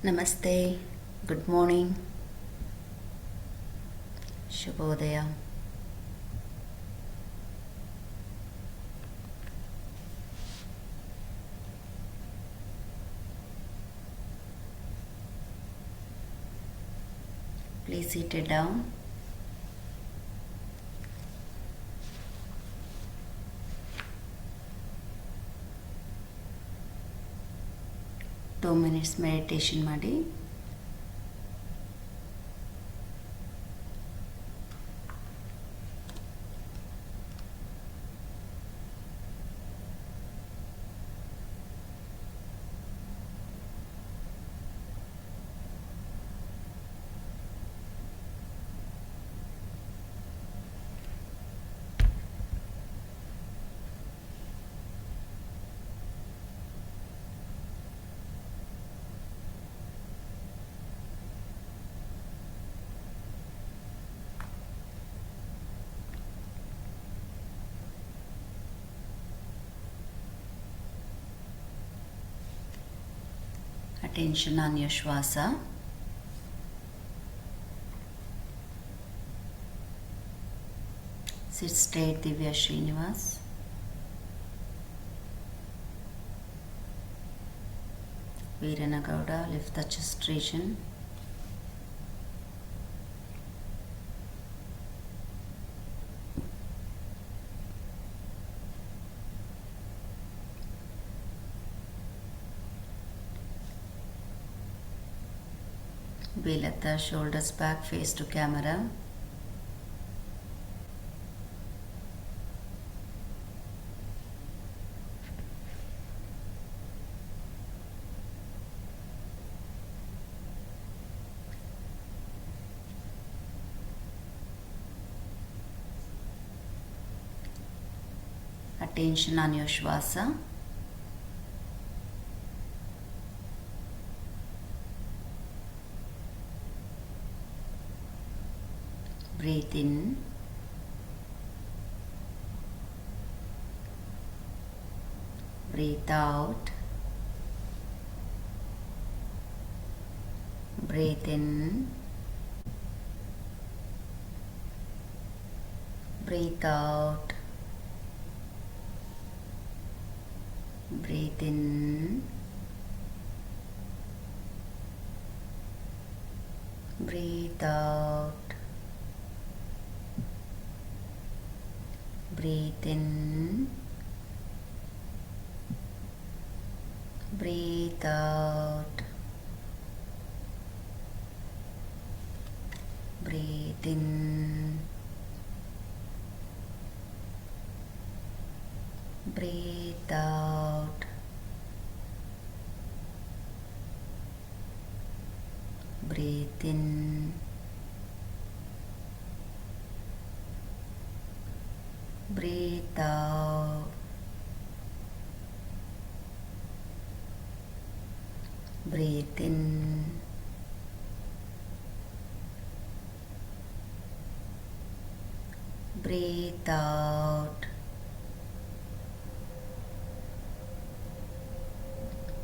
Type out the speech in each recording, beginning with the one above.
ನಮಸ್ತೆ, good morning, ಶುಭೋದಯ. Please sit it down. Two minutes meditation ಮಾಡಿ. Attention on your Shwasa. Sit straight, Divya Srinivas. Veeranagowda, lift the chest region. Let the shoulders back, face to camera. Attention on your Shwasa. Breathe in, breathe out, breathe in, breathe out, breathe in, breathe out. Breathe in, breathe out, breathe in, breathe out, breathe in, breathe out, breathe in, breathe out,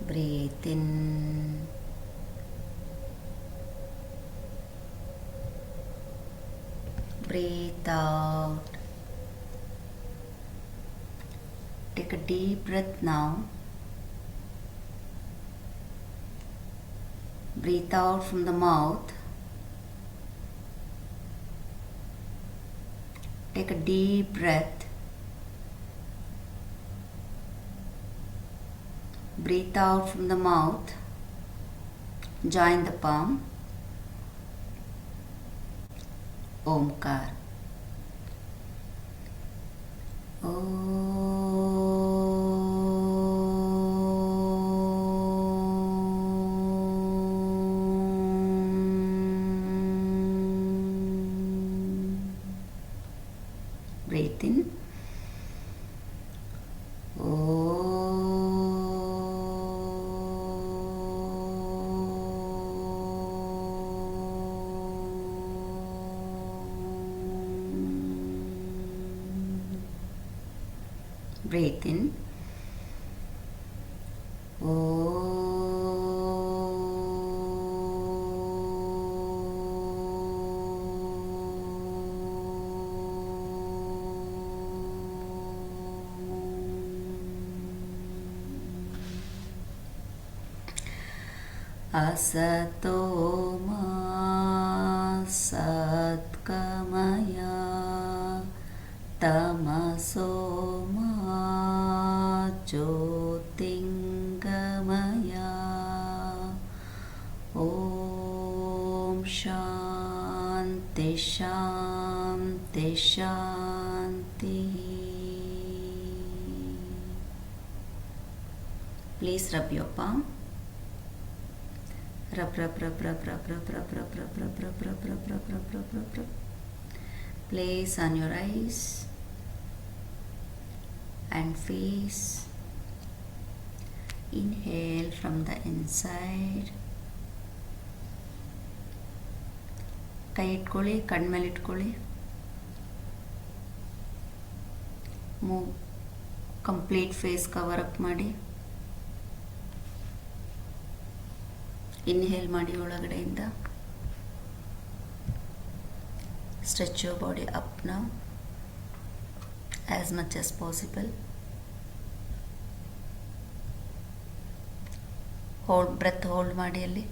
breathe in, breathe out. Take a deep breath now. Breathe out from the mouth. Take a deep breath. Breathe out from the mouth. Join the palm. Omkar. Breathe in. Breathe in. असतो मा सद्गमय तमसो मा ज्योतिर्गमय ॐ शान्ति शान्ति शान्तिः. Please rub your palm. Rub, rub, rub, rub, rub, rub, rub, rub, rub, rub, rub, rub, rub, rub, rub, rub, rub, rub. Place on your eyes and face. Inhale from the inside. ಕೈ ಇಟ್ಕೊಳ್ಳಿ, ಕಣ್ಮೇಲೆ ಇಟ್ಕೊಳ್ಳಿ. Move complete face cover up ಮಾಡಿ. Inhale ಮಾಡಿ ಒಳಗಡೆಯಿಂದ. Stretch your body up now as much as possible. Breath hold ಮಾಡಿ. ಅಲ್ಲಿ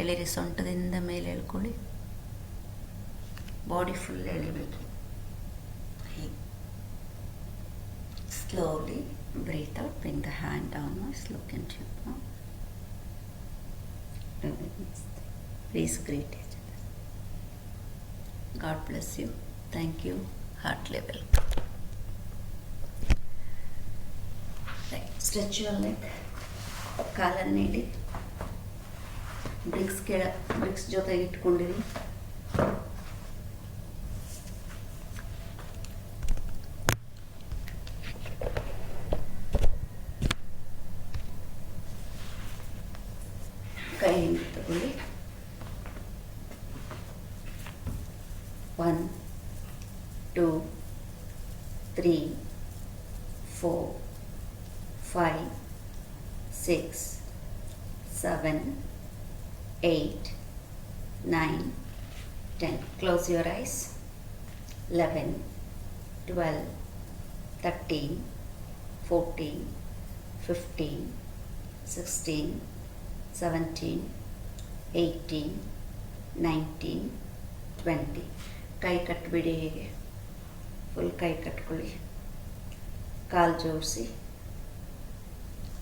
ಎಳಿರಿ, ಸೊಂಟದಿಂದ ಮೇಲೆ ಎಳ್ಕೊಳ್ಳಿ. ಬಾಡಿ ಫುಲ್ ಎಳಿಬೇಕು. Slowly breathe out. Bring the hand downwards. Look into your palm. Please greet each other. God bless you. Thank you. Heart level. Right. Stretch your leg. ಕಾಲನ್ನು ಇಡಿ. BRICS ಜೊತೆಗೆ ಇಟ್ಕೊಂಡಿರಿ. ಕೈ ಹಿಂದೆ ತಗೊಳ್ಳಿ. 1 2 3 4 5 6 7 8 9 10. Close your eyes. 11 12 13 14 15 16 17 18 19 20. ಕೈ ಕಟ್ಬಿಡಿ. ಹೀಗೆ full ಕೈ ಕಟ್ಕೊಳ್ಳಿ. ಕಾಲು ಜೋಡಿಸಿ.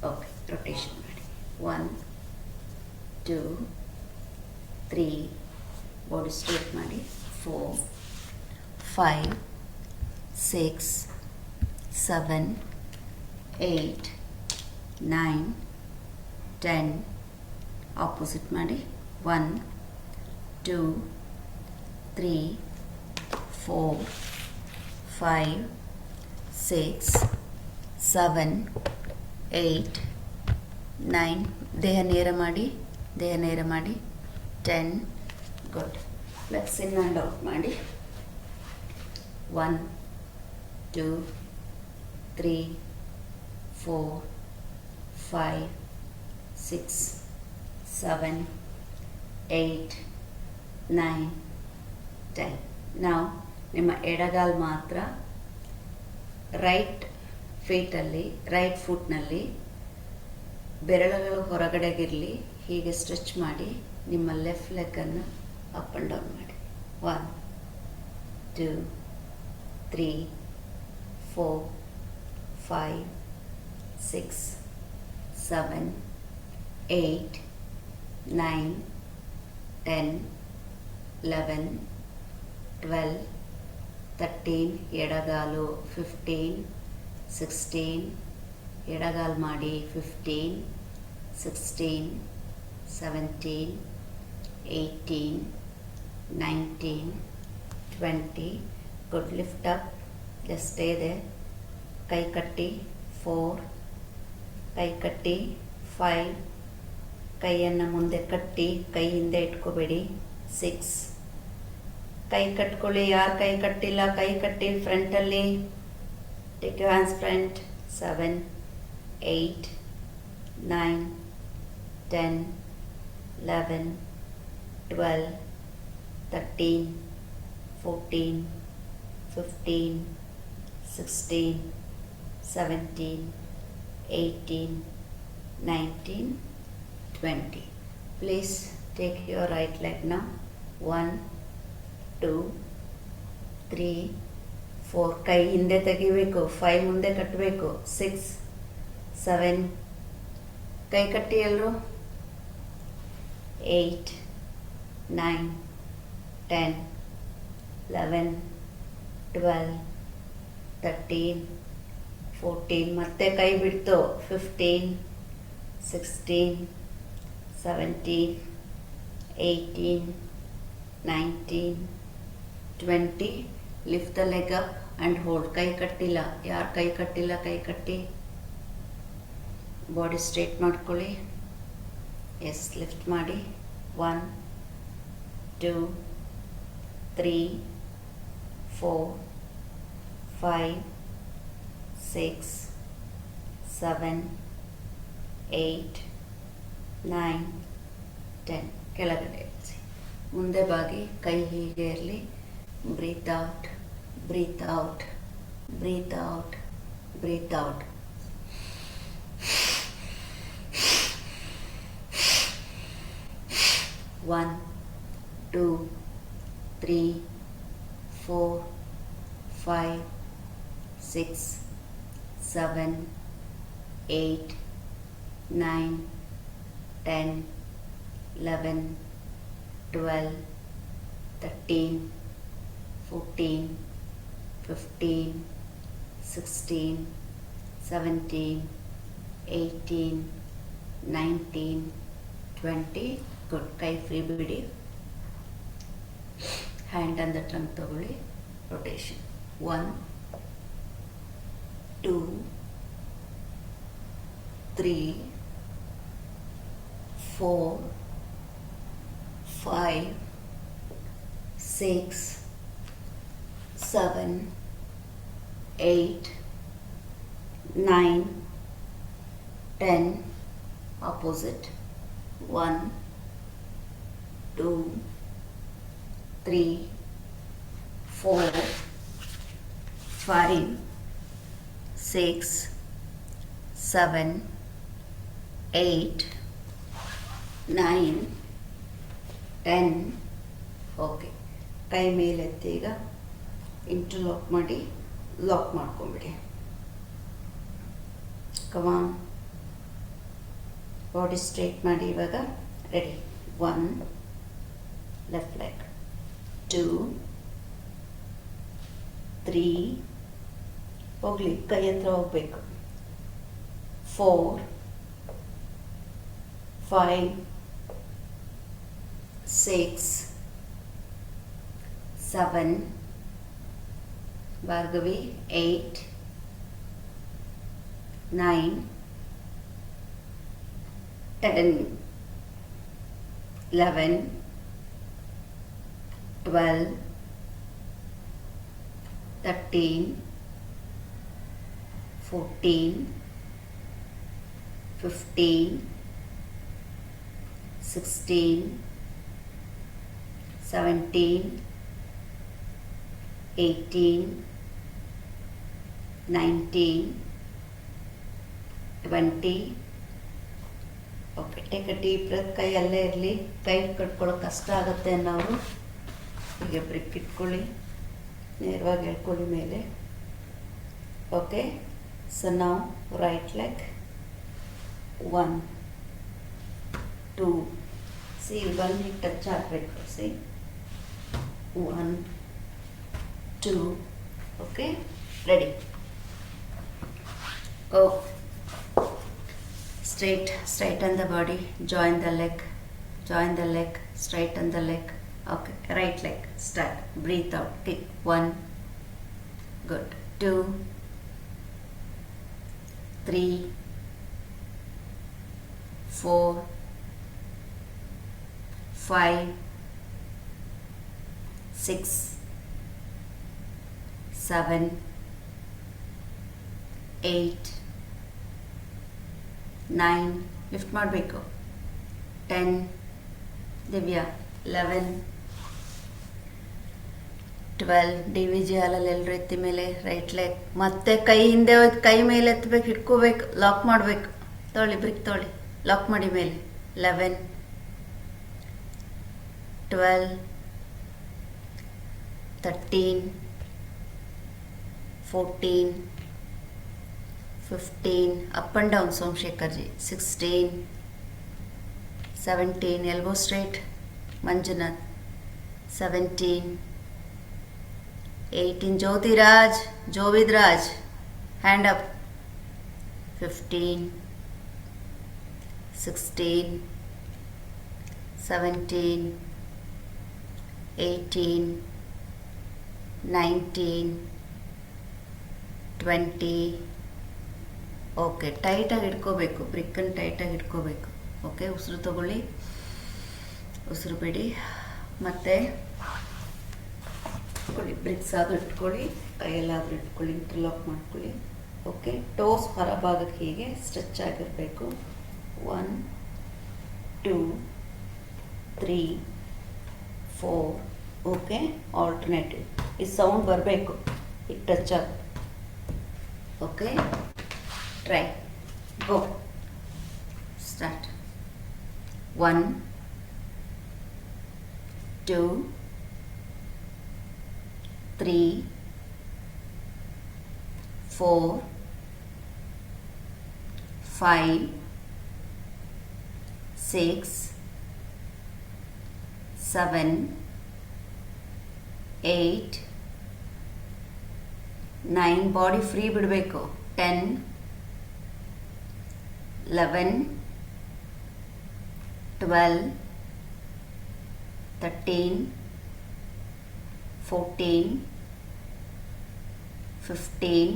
Okay, rotation ಮಾಡಿ. 1 2 3 ಬಾಡಿ ಸ್ಟ್ರೇಟ್ ಮಾಡಿ. 4 5 6 7 8 9 10. ಆಪೋಸಿಟ್ ಮಾಡಿ. 1 2 3 4 5 6 7 8 9. ದೇಹ ನೇರ ಮಾಡಿ. 10. Good. Flex in and out ಮಾಡಿ. 1 2 3 4 5 6 7 8 9 10. ನಾವು ನಿಮ್ಮ ಎಡಗಾಲು ಮಾತ್ರ ರೈಟ್ ಫುಟ್ನಲ್ಲಿ ಬೆರಳುಗಳು ಹೊರಗಡೆಗಿರಲಿ. ಹೀಗೆ ಸ್ಟ್ರೆಚ್ ಮಾಡಿ ನಿಮ್ಮ ಲೆಫ್ಟ್ ಲೆಗ್ಗನ್ನು ಅಪ್ ಆ್ಯಂಡ್ ಡೌನ್ ಮಾಡಿ. 1 2 3 4 5 6 7 8 9 10 11 12 13. ಎಡಗಾಲು 15 16. ಎಡಗಾಲು ಮಾಡಿ. 15 16 17 18 19 20. Good. Lift up. Just stay there. ಕೈ ಕಟ್ಟಿ. 4 ಕೈ ಕಟ್ಟಿ. 5 ಕೈಯನ್ನು ಮುಂದೆ ಕಟ್ಟಿ, ಕೈ ಹಿಂದೆ ಇಟ್ಕೋಬೇಡಿ. 6 ಕೈ ಕಟ್ಕೊಳ್ಳಿ. ಯಾರು ಕೈ ಕಟ್ಟಿಲ್ಲ ಕೈ ಕಟ್ಟಿ ಫ್ರಂಟಲ್ಲಿ. Take you hands front. 7 8 9 10 11 12 13 14 15 16 17 18 19 20. Please take your right leg now. 1, 2, 3, 4. ಕೈ ಹಿಂದೆ ತೆಗಿಬೇಕು. 5 ಮುಂದೆ ಕಟ್ಟಬೇಕು. 6, 7. ಕೈ ಕಟ್ಟಿ ಎಲ್ಲರೂ. 8, 9, 10, 11, 12, 13, 14. ಮತ್ತೆ ಕೈ ಬಿಡ್ತು. 15, 16, 17, 18, 19, 20. Lift the leg up and hold. ಕೈ ಕಟ್ಟಿಲ್ಲ. ಯಾರು ಕೈ ಕಟ್ಟಿಲ್ಲ ಕೈ ಕಟ್ಟಿ. ಬಾಡಿ ಸ್ಟ್ರೇಟ್ ಮಾಡ್ಕೊಳ್ಳಿ. ಎಸ್, ಲಿಫ್ಟ್ ಮಾಡಿ. 1, 2, 3, 4, 5, 6, 7, 8, 9, 10. ಕೆಳಗಡೆ ಇಳಿಸಿ. ಮುಂದೆ ಬಾಗಿ. ಕೈ ಹೀಗೆ ಇರಲಿ. Breathe out, breathe out, breathe out, breathe out. One, 2, 3, 4, 5, 6, 7, 8, 9, 10, 11, 12, 13, 14, 15, 16, 17, 18, 19, 20. Good. ಕೈ ಫ್ರೀ ಬಿಡಿ. ಹ್ಯಾಂಡ್ ಆನ್ ದ ಟ್ರಂಕ್ ತಗೊಳ್ಳಿ. ರೊಟೇಷನ್. 1, 2, 3, 4, 5, 6, 7, 8, 9, 10. Opposite. 1, 2, 3, 4, 5, 6, 7, 8, 9, 10. ಓಕೆ. ಕೈ ಮೇಲೆತ್ತಿ. ಈಗ ಇಂಟರ್ಲಾಕ್ ಮಾಡಿ ಲಾಕ್ ಮಾಡ್ಕೊಂಬಿಡಿ. ಕಮಾನ್. ಬಾಡಿ ಸ್ಟ್ರೇಟ್ ಮಾಡಿ. ಇವಾಗ ರೆಡಿ. 1, left leg. 2, 3, ಹೋಗ್ಲಿ, ಕೈ ಹತ್ರ ಹೋಗ್ಬೇಕು. 4, 5, 6, 7, Bhargavi. 8, 9, 10, 11, 12, 13, 14, 15, 16, 17, 18, 19, 20. Okay. Take a deep breath. ಕೈ ಅಲ್ಲೇ ಇರಲಿ. ಕೈ ಕಟ್ಕೊಳ್ಳೋಕೆ ಕಷ್ಟ ಆಗುತ್ತೆ ಅನ್ನೋರು ಹೀಗೆ ಬ್ರಿಕ್ ಇಟ್ಕೊಳ್ಳಿ. ನೇರವಾಗಿ ಹೇಳ್ಕೊಳ್ಳಿ ಮೇಲೆ. ಓಕೆ. ಸೊ ನಾವು ರೈಟ್ ಲೆಗ್. 1, 2. ಸಿ, ಇಲ್ಲಿ ಟಚ್ ಆಗಬೇಕು. C, 1, 2. Okay. Ready. Go. Straighten the body. Join the leg. Straighten the leg. Okay. Right leg. Start. Breathe out. Kick. 1. Good. 2, 3, 4, 5, 6, 7, 8, 9. Lift ಮಾಡಬೇಕು. 10. ದಿವ್ಯಾ. 11, 12. ಡಿ ವಿ ಜಿ ಹಾಲಲ್ಲಿ ಎಲ್ಲರೂ ಎತ್ತಿ ಮೇಲೆ. Right leg. ಮತ್ತೆ ಕೈ ಹಿಂದೆ ಹೋಯ್ತು. ಕೈ ಮೇಲೆ ಎತ್ತಬೇಕು. ಹಿಡ್ಕೋಬೇಕು. ಲಾಕ್ ಮಾಡಬೇಕು. ತೊಗೊಳ್ಳಿ. ಬ್ರಿಕ್ ತೊಗೊಳ್ಳಿ. ಲಾಕ್ ಮಾಡಿ ಮೇಲೆ. 11, 12, 13, 14, 15, up and down Somshekarji, 16, 17, elbow straight, Manjunath, 17, 18, Jyotiraj, Jovidraj, hand up, 15, 16, 17, 18, 19, 20. Okay, ಟೈಟಾಗಿ ಇಟ್ಕೋಬೇಕು, ಬ್ರಿಕ್ಕನ್ನು ಟೈಟಾಗಿ ಇಟ್ಕೋಬೇಕು. ಓಕೆ, ಉಸಿರು ತಗೊಳ್ಳಿ, ಉಸಿರು ಬಿಡಿ. ಮತ್ತು ಇಟ್ಕೊಳ್ಳಿ, ಬ್ರಿಕ್ಸ್ ಆದರೂ ಇಟ್ಕೊಳ್ಳಿ, ಕೈಯಲ್ಲಾದರೂ ಇಟ್ಕೊಳ್ಳಿ, ಇಂಟರ್ಲಾಕ್ ಮಾಡ್ಕೊಳ್ಳಿ. ಓಕೆ, ಟೋಸ್ ಹೊರಭಾಗಕ್ಕೆ ಹೀಗೆ ಸ್ಟ್ರೆಚ್ ಆಗಿರಬೇಕು. 1, 2, 3, 4. Okay, alternative. ಈ ಸೌಂಡ್ ಬರಬೇಕು, ಈಗ ಟಚ್ ಆಗ. ಓಕೆ, ಟ್ರೈ, ಗೋ, ಸ್ಟಾರ್ಟ್. 1, 2, 3, 4, 5, 6, 7, 8, 9. ಬಾಡಿ ಫ್ರೀ ಬಿಡಬೇಕು. 10, 11, 12, 13, 14, 15,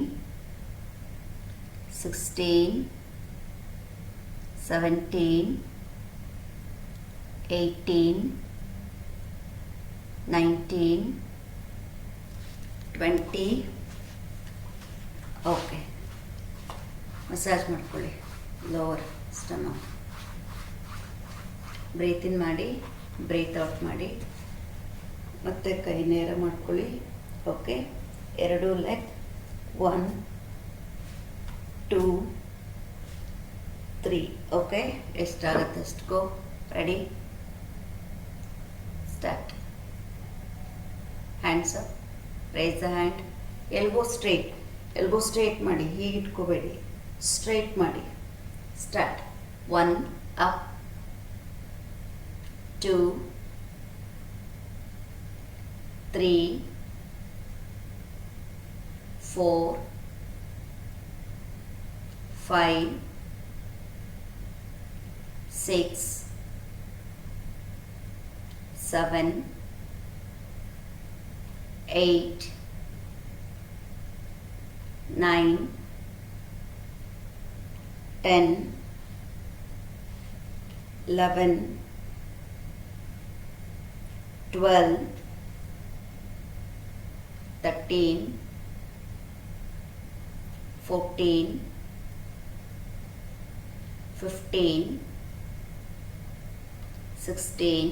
16, 17, 18, 19, 20. ಓಕೆ, ಮಸಾಜ್ ಮಾಡ್ಕೊಳ್ಳಿ ಲೋವರ್ ಸ್ಟಮಕ್. ಬ್ರೀತ್ ಇನ್ ಮಾಡಿ, ಬ್ರೀತ್ ಔಟ್ ಮಾಡಿ. ಮತ್ತೆ ಕೈ ನೇರ ಮಾಡ್ಕೊಳ್ಳಿ. Okay, 2 leg, 1, 2, 3. ಓಕೆ, ಎಷ್ಟಾಗುತ್ತೆ ಅಷ್ಟು. Go, ready, start. Hands up, raise the hand. Elbow straight, elbow straight ಮಾಡಿ, ಹೀಗೆ ಇಟ್ಕೋಬೇಡಿ, ಸ್ಟ್ರೇಟ್ ಮಾಡಿ. Start. 1, up, 2, 3, 4, 5, 6, 7, 8, 9, 10, 11, 12, 13, 14, 15, 16,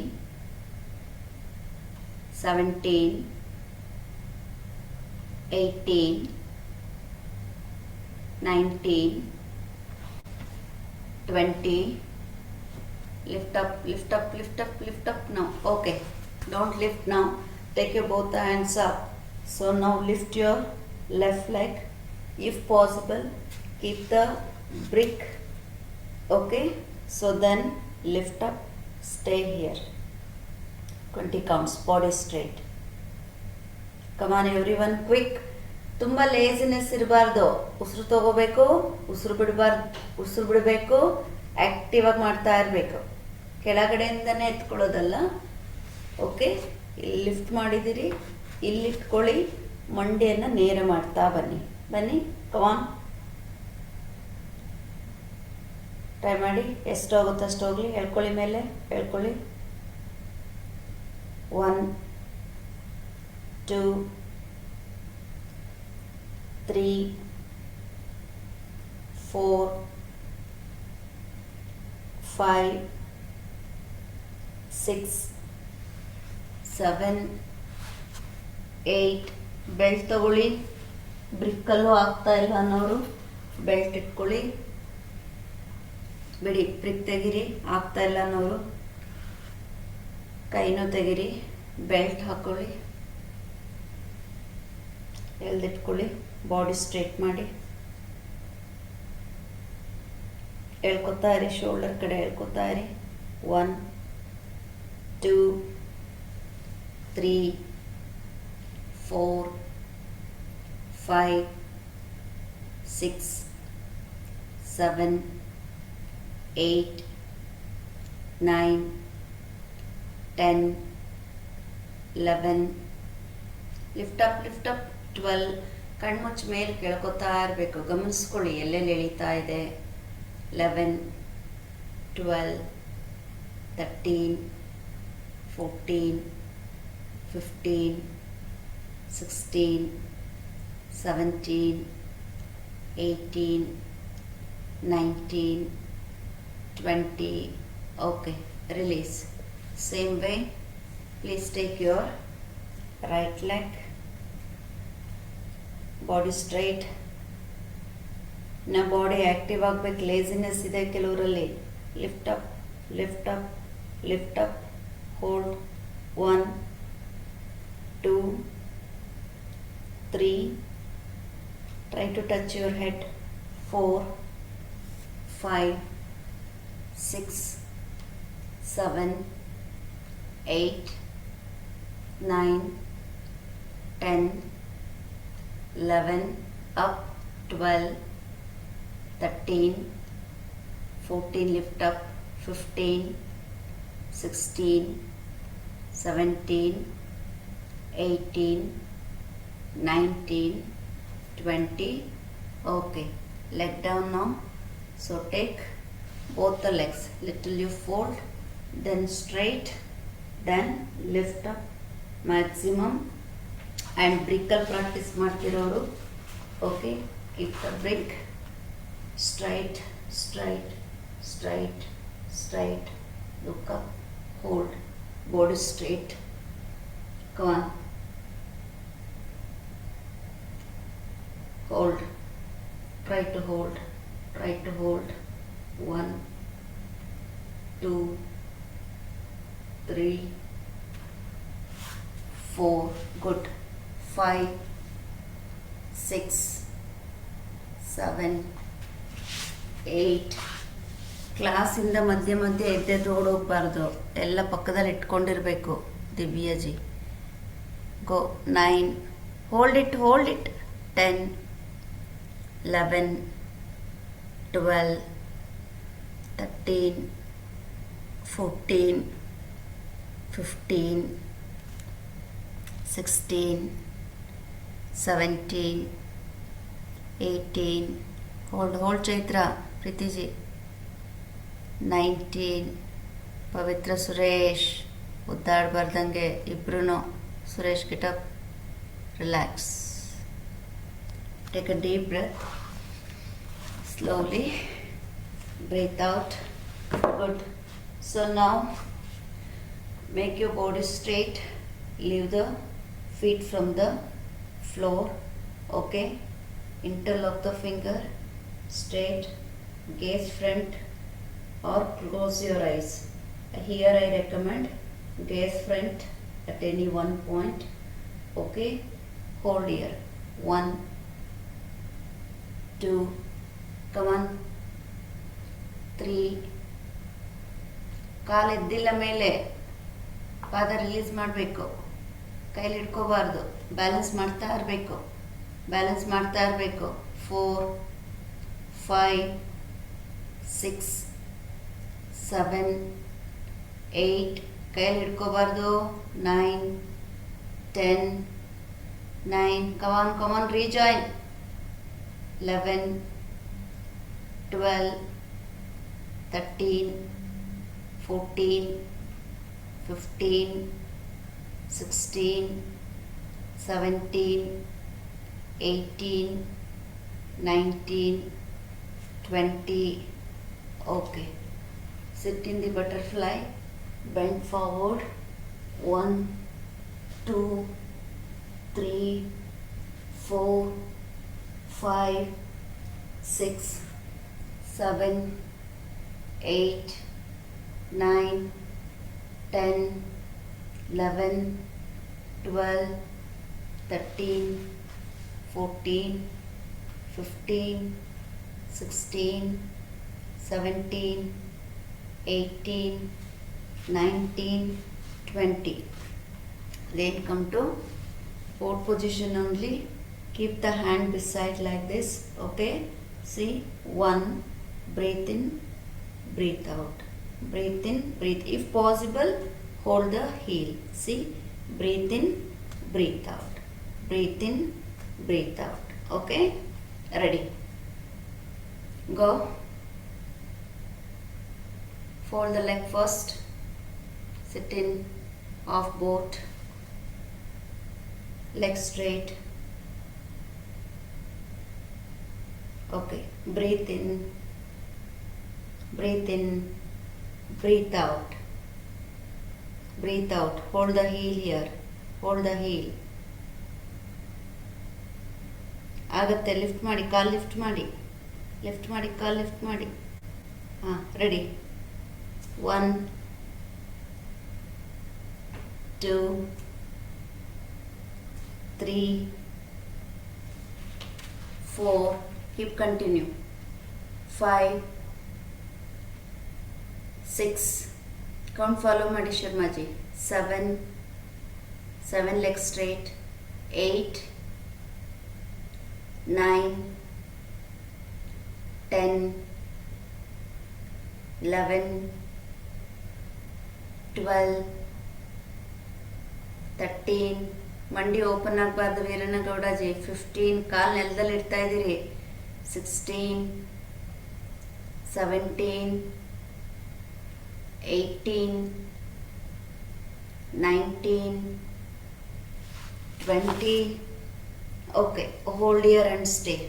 17, 18, 19, 20. Lift up, lift up, lift up, lift up now. Okay, don't lift now. Take your both the hands up. So now lift your left leg. If possible, keep the brick. Okay, so then lift up, stay here. 20 counts, body straight. Come on everyone, quick. ತುಂಬ laziness ಇರಬಾರ್ದು. ಉಸಿರು ತಗೋಬೇಕು, ಉಸಿರು ಬಿಡಬೇಕು. Active ಆಗಿ ಮಾಡ್ತಾ ಇರಬೇಕು. ಕೆಳಗಡೆಯಿಂದನೇ ಎತ್ಕೊಳ್ಳೋದಲ್ಲ. Okay, ಇಲ್ಲಿ ಲಿಫ್ಟ್ ಮಾಡಿದ್ದೀರಿ, ಇಲ್ಲಿ ಇಟ್ಕೊಳ್ಳಿ. ಮಂಡಿಯನ್ನು ನೇರ ಮಾಡ್ತಾ ಬನ್ನಿ. ಕಮಾನ್, ಟ್ರೈ ಮಾಡಿ. ಎಷ್ಟು ಹೋಗುತ್ತೋ ಅಷ್ಟು ಹೋಗಲಿ. ಹೇಳ್ಕೊಳ್ಳಿ, ಮೇಲೆ ಹೇಳ್ಕೊಳ್ಳಿ. 1, 2, 3, 4, 5, 6, 7, 8. ಬೆಲ್ಟ್ ತಗೊಳ್ಳಿ. ಬ್ರಿಕ್ಕಲ್ಲೂ ಆಗ್ತಾ ಇಲ್ಲ ಅನ್ನೋರು ಬೆಲ್ಟ್ ಇಟ್ಕೊಳ್ಳಿ. ಬಿಡಿ, ಬ್ರಿಕ್ ತೆಗೀರಿ. ಆಗ್ತಾ ಇಲ್ಲ ಅನ್ನೋರು ಕೈನೂ ತೆಗಿರಿ, ಬೆಲ್ಟ್ ಹಾಕೊಳ್ಳಿ, ಎಳ್ದಿಟ್ಕೊಳ್ಳಿ, ಬಾಡಿ ಸ್ಟ್ರೇಟ್ ಮಾಡಿ, ಎಳ್ಕೊತಾ ಇರಿ, ಶೋಲ್ಡರ್ ಕಡೆ ಎಳ್ಕೊತಾ ಇರಿ. 1 2 3 4 5 6 7 8 9 10 11 ಲಿಫ್ಟ್ ಅಪ್ 12. ಕಣ್ಮುಚ್ಚ ಮೇಲೆ ಕೇಳ್ಕೊತಾ ಇರಬೇಕು, ಗಮನಿಸ್ಕೊಳ್ಳಿ ಎಲ್ಲೆಲ್ಲಿ ಎಳಿತಾ ಇದೆ. 11 12 13 14 15 16 17 18 19 20. Okay, release. Same way, please take your right leg, body straight. ನಮ್ಮ ಬಾಡಿ ಆ್ಯಕ್ಟಿವ್ ಆಗಬೇಕು, ಲೇಸಿನೆಸ್ ಇದೆ ಕೆಲವರಲ್ಲಿ. Lift up lift up lift up, hold. 1 2 3, try to touch your head. 4 5 6 7 8 9 10 11, up. 12 13 14, lift up. 15 16 17 18 19 20. Okay, leg down now. So take both the legs, little you fold, then straight, then lift up maximum. And brickle practice ಮಾಡ್ತಿರೋರು, okay, keep the brick straight straight straight straight, look up, hold, body straight. Come on, hold, try to hold, try to hold. 1 2 3 4, good. 5 6 7 8. ಕ್ಲಾಸಿಂದ ಮಧ್ಯೆ ಮಧ್ಯೆ ಎದ್ದೆದ್ದು ಓಡೋಗ್ಬಾರ್ದು, ಎಲ್ಲ ಪಕ್ಕದಲ್ಲಿ ಇಟ್ಕೊಂಡಿರಬೇಕು. Divya ji, go. 9, hold it hold it. 10 11 12 13 14 15 16 17 18. Hold Chaitra, Preeti ji. 19. Pavitra, Suresh, ಉದ್ದಾಡಬಾರ್ದಂಗೆ ಇಬ್ರು. Suresh, get up, relax, take a deep breath, slowly breathe out. Good. So now make your body straight, leave the feet from the floor. Okay, interlock the finger, straight, gaze front or close your eyes. Here I recommend gaze front at any one point. Okay, hold here. 1 2, come on, 3. ಕಾಲು ಎದ್ದಿಲ್ಲ ಮೇಲೆ, ಪಾದ release ಮಾಡಬೇಕು, ಕೈಲಿ ಹಿಡ್ಕೋಬಾರ್ದು, balance ಮಾಡ್ತಾ ಇರಬೇಕು, balance ಮಾಡ್ತಾ ಇರಬೇಕು. 4 5 6 7 8, ಕೈಲಿ ಹಿಡ್ಕೋಬಾರ್ದು. 9 10 9, ಕಮಾನ್ rejoin. 11 12 13 14 15 16 17 18 19 20. Okay, sit in the butterfly, bend forward. 1 2 3 4 5 6 7 8 9 10 11, 12, 13, 14, 15, 16, 17, 18, 19, 20. Then come to fourth position only. Keep the hand beside like this. Okay. See, 1, breathe in, breathe out. Breathe in, breathe. If possible, hold the heel. See, breathe in, breathe out. Breathe in, breathe out. Okay. Ready. Go. Fold the leg first. Sit in, half boat. Leg straight. Okay. Breathe in, breathe in, breathe out. Breathe out. Hold the heel here. Hold the heel. ಆಗತ್ತೆ, lift ಮಾಡಿ, ಕಾಲು lift ಮಾಡಿ, lift ಮಾಡಿ, ಕಾಲು lift ಮಾಡಿ. ಹಾಂ, ready. 1, 2, 3, 4, keep continue. 5, 6, count follow ಮಾಡಿ Sharmaji. 7 leg straight. 8, 9, 10, 11, 12, 13, ಮಂಡಿ open ಆಗಬಾರ್ದು ವೀರನಗೌಡಜಿ. 15, ಕಾಲು ನೆಲದಲ್ಲಿ ಇಡ್ತಾ ಇದ್ದೀರಿ. 16, 17, 18, 19, 20. Okay, hold here and stay.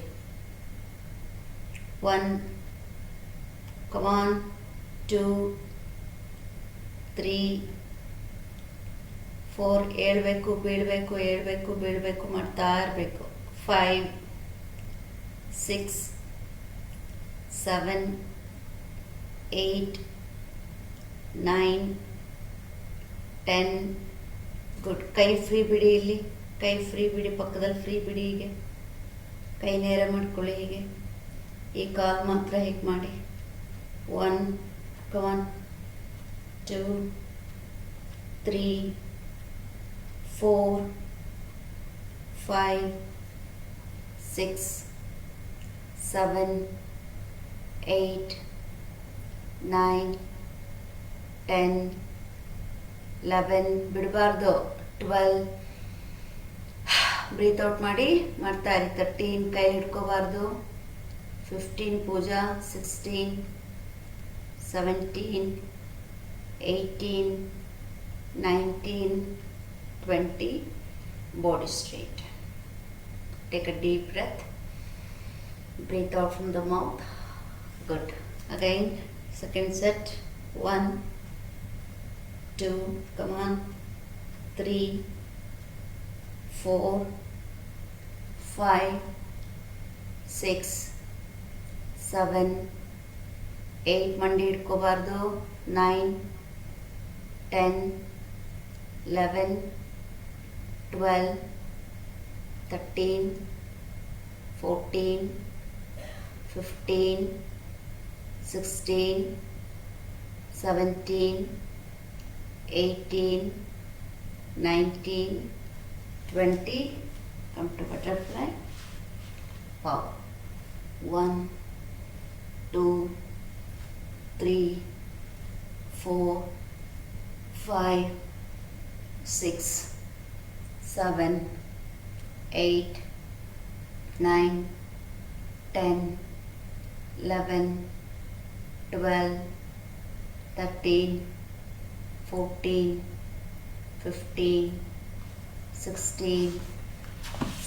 1, come on, 2, 3, 4, ಏಳಬೇಕು ಬೀಳಬೇಕು, ಏಳಬೇಕು ಬೀಳಬೇಕು ಮಾಡ್ತಾ ಇರಬೇಕು. 5, 6, 7, 8, 9, 10. ಗುಡ್. ಕೈ ಫ್ರೀ ಬಿಡಿ, ಇಲ್ಲಿ ಕೈ ಫ್ರೀ ಬಿಡಿ, ಪಕ್ಕದಲ್ಲಿ ಫ್ರೀ ಬಿಡಿ. ಹೀಗೆ ಕೈ ನೇರ ಮಾಡ್ಕೊಳ್ಳಿ. ಹೀಗೆ ಈ ಕಾಲು ಮಾತ್ರ ಹೀಗೆ ಮಾಡಿ. 1, ಕಮಾನ್, 2, 3, 4, 5, 6, 7, 8, 9, 10, 11. ಬಿಡಬಾರ್ದು. 12, ಬ್ರೀತ್ ಔಟ್ ಮಾಡಿ ಮಾಡ್ತಾ ಇರಿ. 13, ಕೈಲಿ ಹಿಡ್ಕೋಬಾರ್ದು. 15, ಪೂಜಾ. 16, 17, 18, 19, 20. Body straight. Take a deep breath. Breathe out from the mouth. Good. Again, second set. 1, 2, come on. 3, 4, 5, 6, 7, 8. ಮಂಡಿ ಇಟ್ಕೋಬಾರ್ದು. 9, 10, 11, 12, 13, 14, 15, 16, 17, 18, 19, 20. Come to butterfly. Wow. 1, 2, 3, 4, 5, 6, 7, 8, 9, 10, 11, 12, 13, 14, 15, 16,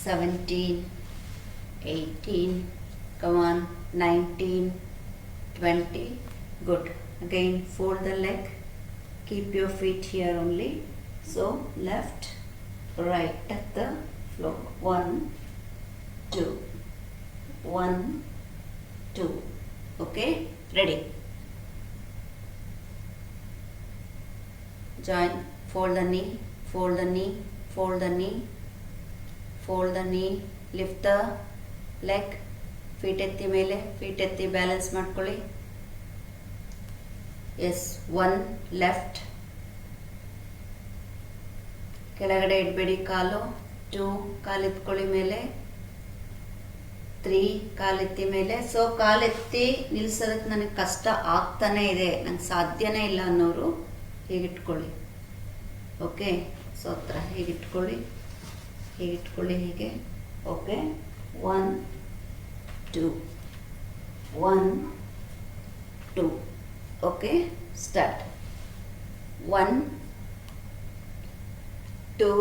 17, 18, come on, 19, 20. Good. Again, fold the leg. Keep your feet here only. So, left, right, touch the floor. 1, 2, 1, 2. Okay, ready. join, fold the knee, fold the knee, fold the knee, fold the knee, lift the leg, feet ಎತ್ತಿ ಮೇಲೆ, feet ಎತ್ತಿ balance ಮಾಡ್ಕೊಳ್ಳಿ. S, 1 left, ಕೆಳಗಡೆ ಇಡಬೇಡಿ ಕಾಲು. 2 ಕಾಲೆತ್ಕೊಳ್ಳಿ ಮೇಲೆ. 3 ಕಾಲೆತ್ತಿ ಮೇಲೆ. So ಕಾಲೆತ್ತಿ ನಿಲ್ಸೋದಕ್ಕೆ ನನಗೆ ಕಷ್ಟ ಆಗ್ತಾನೆ ಇದೆ, ನಂಗೆ ಸಾಧ್ಯನೇ ಇಲ್ಲ ಅನ್ನೋರು ಹೀಗಿಟ್ಕೊಳ್ಳಿ. ಓಕೆ, ಸೊ ಹತ್ರ ಹೀಗಿಟ್ಕೊಳ್ಳಿ, ಹೀಗಿಟ್ಕೊಳ್ಳಿ, ಹೀಗೆ. ಓಕೆ, 1 2 1 2. Okay, start. 1 2.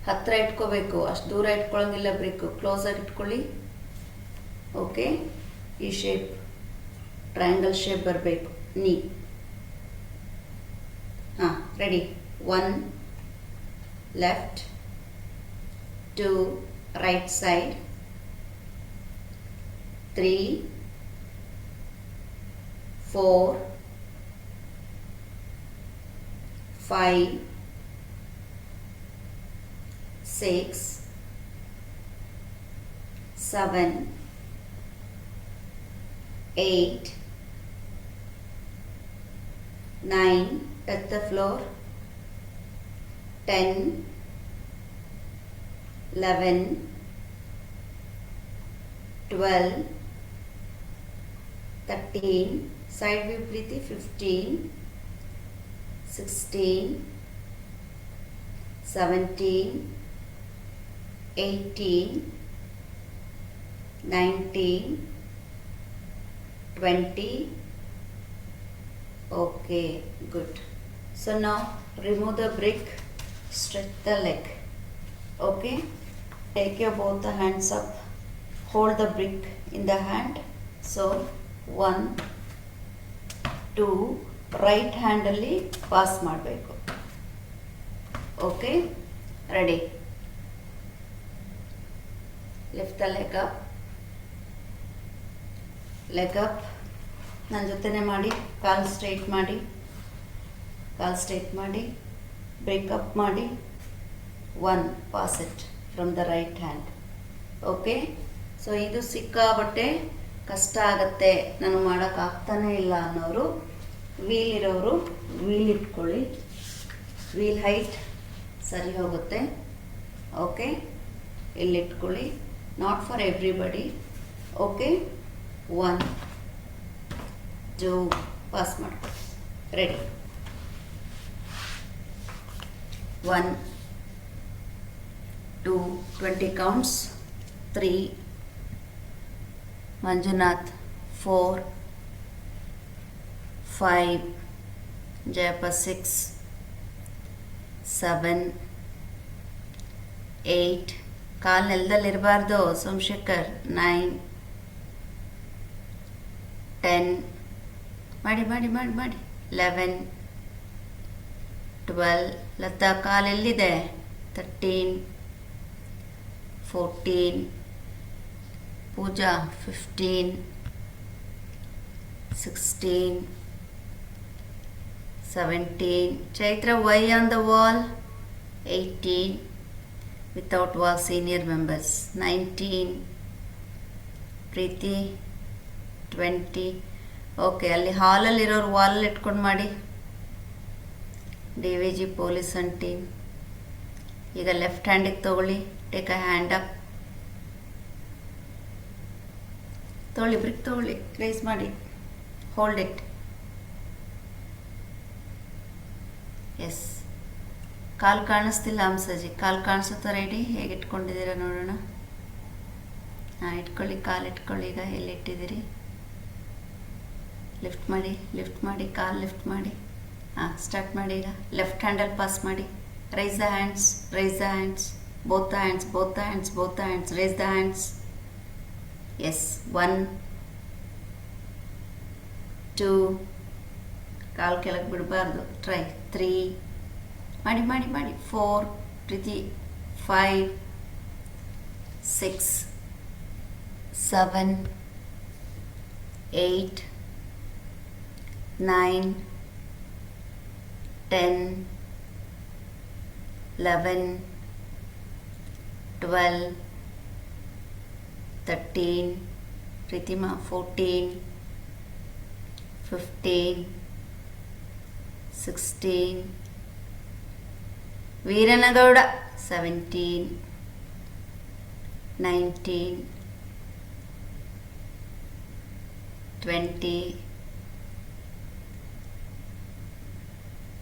ಹತ್ತಿರ ಇಟ್ಕೋಬೇಕು, ಅಷ್ಟು ದೂರ ಇಟ್ಕೊಳ್ಳೋಂಗಿಲ್ಲ, ಬ್ರೇಕು ಕ್ಲೋಸಾಗಿ ಇಟ್ಕೊಳ್ಳಿ. ಓಕೆ, ಈ ಶೇಪ್ ಟ್ರಯಾಂಗಲ್ ಶೇಪ್ ಬರಬೇಕು. ನೀ ಹಾಂ, ready. 1 left, 2 right side, 3 4 5 6 7 8 9. Touch the floor. 10 11 12 13. Side view Preeti. 15 16 17 18 19 20. Okay, good. So now remove the brick, stretch the leg. Okay, take your both the hands up, hold the brick in the hand. So 1 2 right hand ಅಲ್ಲಿ pass ಮಾಡಬೇಕು. Okay, ready. Lift the leg up, leg up. ನನ್ನ ಜೊತೆನೇ ಮಾಡಿ. ಕಾಲು straight ಮಾಡಿ, ಕಾಲು straight ಮಾಡಿ, breakup ಮಾಡಿ. 1 pass it from the right hand. Okay, so ಇದು ಸಿಕ್ಕಾಬಟ್ಟೆ ಕಷ್ಟ ಆಗುತ್ತೆ, ನಾನು ಮಾಡೋಕ್ಕಾಗ್ತಾನೇ ಇಲ್ಲ ಅನ್ನೋರು, ವೀಲ್ ಇರೋರು ವೀಲ್ ಇಟ್ಕೊಳ್ಳಿ. ವೀಲ್ ಹೈಟ್ ಸರಿ ಹೋಗುತ್ತೆ. ಓಕೆ, ಇಲ್ಲಿಟ್ಕೊಳ್ಳಿ. Not for everybody. Okay, 1 2 pass ಮಾಡ್ಕೊಳ್ಳಿ. ರೆಡಿ. 1 2 20 counts. 3 Manjunath. 4 5 Jayappa. 6 7 8. ಕಾಲು ನೆಲದಲ್ಲಿ ಇರಬಾರ್ದು ಸೋಮಶೇಖರ್. 9 10. ಮಾಡಿ ಮಾಡಿ ಮಾಡಿ ಮಾಡಿ. 11 12. ಲತಾ ಕಾಲೆಲ್ಲಿದೆ? 13 14. ಪೂಜಾ 15 16 17. Chaitra, why on the wall? 18. Without wall, senior members. 19. Preethi 20. Okay, ಅಲ್ಲಿ ಹಾಲಲ್ಲಿರೋರು ವಾಲಲ್ಲಿ ಇಟ್ಕೊಂಡು ಮಾಡಿ. D V G police and team. ಈಗ ಲೆಫ್ಟ್ ಹ್ಯಾಂಡಿಗೆ ತೊಗೊಳ್ಳಿ. Take a hand up. ತೊಗೊಳ್ಳಿ, ಬ್ರಿಕ್ ತೊಗೊಳ್ಳಿ, ರೈಸ್ ಮಾಡಿ. Hold it. ಎಸ್. ಕಾಲು ಕಾಣಿಸ್ತಿಲ್ಲ ಹಂಸಜಿ. ಕಾಲು ಕಾಣಿಸುತ್ತಾ? ರೆಡಿ? ಹೇಗೆ ಇಟ್ಕೊಂಡಿದ್ದೀರಾ ನೋಡೋಣ. ಹಾಂ, ಇಟ್ಕೊಳ್ಳಿ, ಕಾಲು ಇಟ್ಕೊಳ್ಳಿ. ಈಗ ಎಲ್ಲಿ ಇಟ್ಟಿದ್ದೀರಿ? ಲಿಫ್ಟ್ ಮಾಡಿ, ಲಿಫ್ಟ್ ಮಾಡಿ, ಕಾಲು ಲಿಫ್ಟ್ ಮಾಡಿ. ಹಾಂ, ಸ್ಟಾರ್ಟ್ ಮಾಡಿ. ಈಗ ಲೆಫ್ಟ್ ಹ್ಯಾಂಡಲ್ಲಿ ಪಾಸ್ ಮಾಡಿ. Raise the hands, raise the hands, both the hands, both the hands, both the hands, raise the hands. Yes. 1 2. ಕಾಲು ಕೆಳಗೆ ಬಿಡಬಾರ್ದು. ಟ್ರೈ. 3. ಮಾಡಿ ಮಾಡಿ ಮಾಡಿ. 4. ಪ್ರೀತಿ. 5 6 7 8 9 10, 11, 12, 13, Pritima 14, 15, 16, Veeranagowda 17, 19, 20,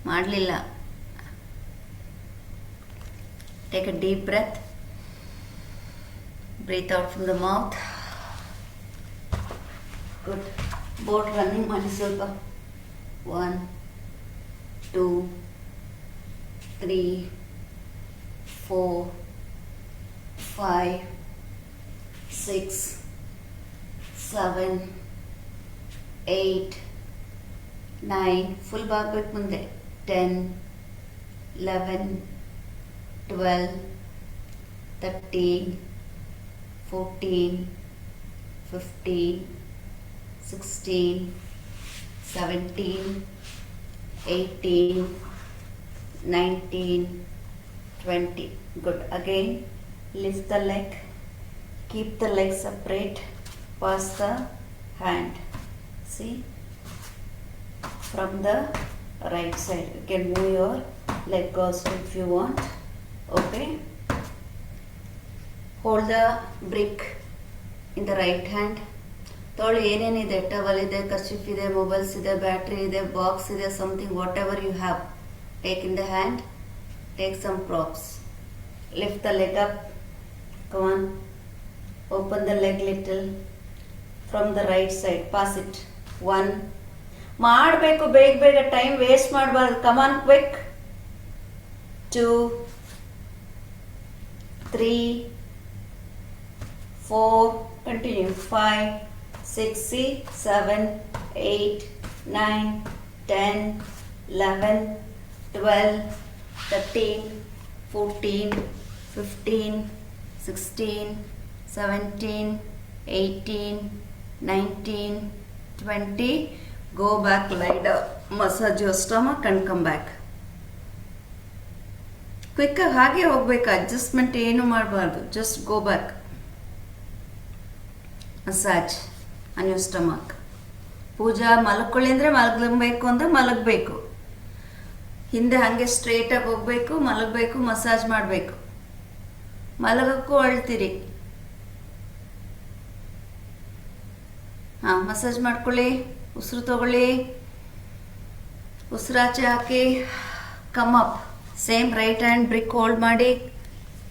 ಮಾಡಲಿಲ್ಲ. Take a deep breath. Breathe out from the mouth. Good. Boat running ಮಾಡಿ ಸ್ವಲ್ಪ. 1, 2, 3, 4, 5, 6, 7, 8, 9. Full ಬಾಗ್ಬೇಕು ಮುಂದೆ. 10, 11, 12, 13, 14, 15, 16, 17, 18, 19, 20. Good. Again, lift the leg. Keep the leg separate. Pass the hand. See? From the right side. You can move your leg also if you want. Okay. Hold the brick in the right hand. ತೊಗೊಳ್ಳಿ, ಏನೇನಿದೆ, towel ಇದೆ, kerchief ಇದೆ, mobiles ಇದೆ, battery ಇದೆ, box ಇದೆ, something whatever you have. Take in the hand. Take some props. Lift the leg up. Come on. Open the leg little from the right side. Pass it. 1. ಮಾಡಬೇಕು ಬೇಗ ಬೇಗ, time waste ಮಾಡಬಾರ್ದು. Come on quick. 2, 3, 4, continue. 5, 6, 7, 8, 9, 10, 11, 12, 13, 14, 15, 16, 17, 18, 19, 20. Go back, lie down, massage your stomach and come back. Quick ಹಾಗೆ ಹೋಗ್ಬೇಕು, adjustment ಏನು ಮಾಡಬಾರ್ದು. Just go back. Massage on your stomach. Pooja ಮಲ್ಕೊಳ್ಳಿ ಅಂದರೆ ಮಲಗಬೇಕು ಅಂದರೆ ಮಲಗಬೇಕು. ಹಿಂದೆ ಹಾಗೆ ಸ್ಟ್ರೇಟಾಗಿ ಹೋಗಬೇಕು, ಮಲಗಬೇಕು, ಮಸಾಜ್ ಮಾಡಬೇಕು. ಮಲಗಕ್ಕೂ ಅಳ್ತೀರಿ. ಹಾಂ, ಮಸಾಜ್ ಮಾಡ್ಕೊಳ್ಳಿ. ಉಸಿರು ತಗೊಳ್ಳಿ. ಉಸಿರಾಚೆ ಹಾಕಿ. Come up. Same right hand brick hold ಮಾಡಿ.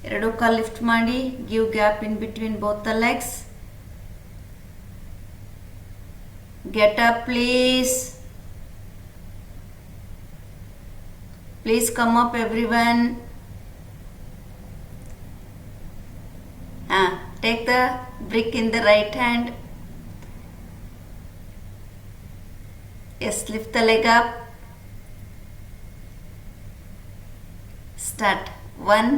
ಎರಡು ಕಾಲು ಲಿಫ್ಟ್ ಮಾಡಿ. Give gap in between both the legs. Get up, please. Please come up, everyone. Take the brick in the right hand. Yes, lift the leg up. Start. 1.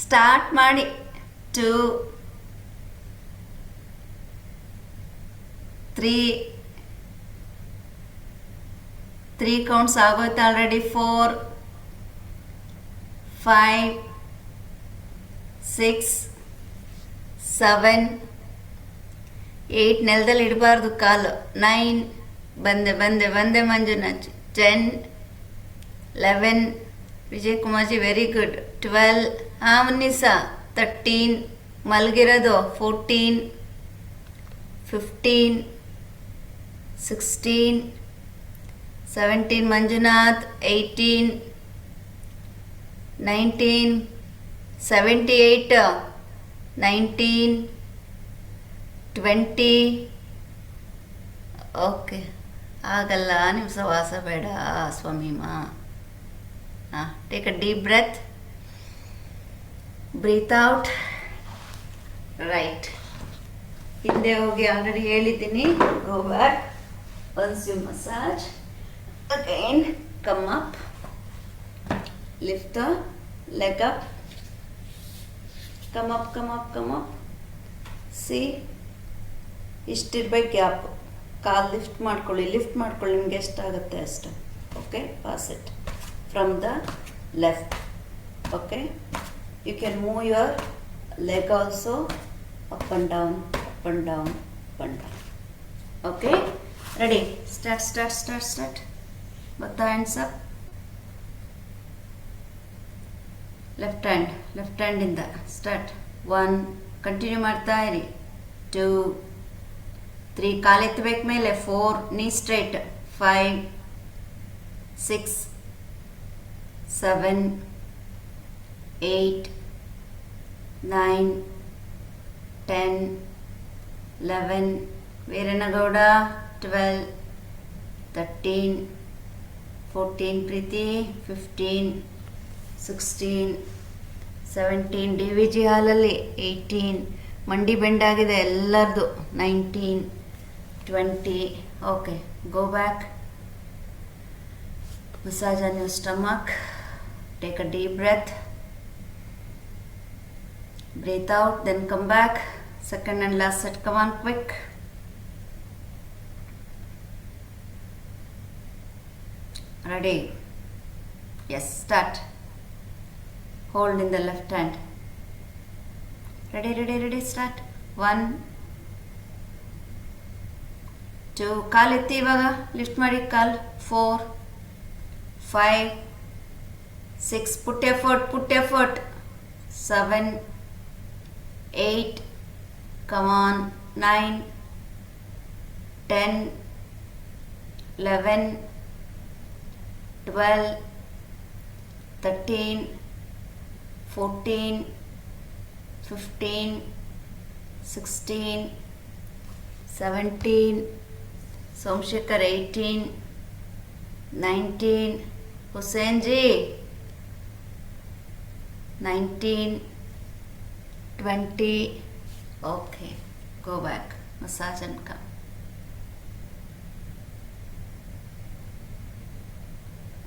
Start ಮಾಡಿ. 2, 3 counts ಆಗೋಯ್ತು already. 4, 5, 6, 7, 8. ನೆಲದಲ್ಲಿ ಇಡಬಾರ್ದು ಕಾಲು. 9. ಬಂದೆ ಬಂದೆ ಬಂದೆ Manjunath. 10, 11. Vijay Kumar ji very good. 12. Munnisa. 13. ಮಲಗಿರೋದು. 14, 15, 16, 17. Manjunath. 18, 19, 78, 19, 20. Okay, ಆಗಲ್ಲ, ನಿಮ್ಮ ಸವಾಸ ಬೇಡ ಸ್ವಾಮಿಮ. Take a deep breath. Breathe out. Right. ಹಿಂದೆ ಹೋಗಿ ಆಲ್ರೆಡಿ ಹೇಳಿದ್ದೀನಿ. Go back. Once you massage again, come up. Lift the leg up. Come up, come up, come up. See, ಇಷ್ಟಿರ್ಬೇಕು ಗ್ಯಾಪ್. ಕಾಲು ಲಿಫ್ಟ್ ಮಾಡ್ಕೊಳ್ಳಿ. ಲಿಫ್ಟ್ ಮಾಡ್ಕೊಳ್ಳಿ, ನಿಮ್ಗೆ ಎಷ್ಟಾಗುತ್ತೆ ಅಷ್ಟು. Okay, pass it from the left. Okay, you can move your leg also up and down, up and down, up and down. Okay, ready? Start. Both the hands up. Left hand in the start. 1, continue ಮಾಡ್ತಾ ಇರಿ. 2, 3, ಕಾಲು ಎತ್ತಬೇಕು ಮೇಲೆ. 4, knee straight. 5, 6, 7, 8, 9, 10, 11, Veeranagouda, 12, 13, 14, Preethi, 15, 16, 17, D V G ಹಾಲಲ್ಲಿ 18, ಮಂಡಿ ಬೆಂಡಾಗಿದೆ ಎಲ್ಲರದು, 19, 20. Okay, go back. Massage on your stomach. Take a deep breath. Breathe out, then come back. Second and last set. Come on, quick. Ready? Yes, start. Hold in the left hand. Ready, start. 1, 2, ಕಾಲು ಎತ್ತಿ ಇವಾಗ, lift ಮಾಡಿ ಕಾಲು. 4, 5, 6, put effort. 7, 8, come on, 9, 10, 11, 12, 13, 14, 15, 16, 17, Somashekar 18, 19, Hussain G 19, 20. Okay, go back, massage and come.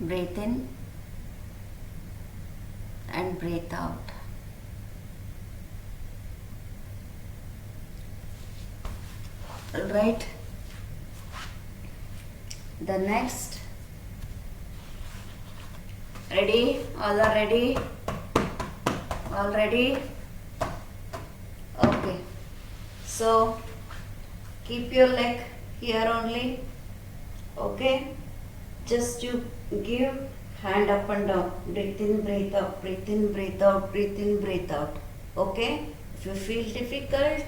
Breathe in and breathe out. All right, the next. Ready? All are ready? Okay, so keep your leg here only. Okay, just you give hand up and down. Breathe in, breathe out, breathe in, breathe out, breathe in, breathe out. Okay, if you feel difficult,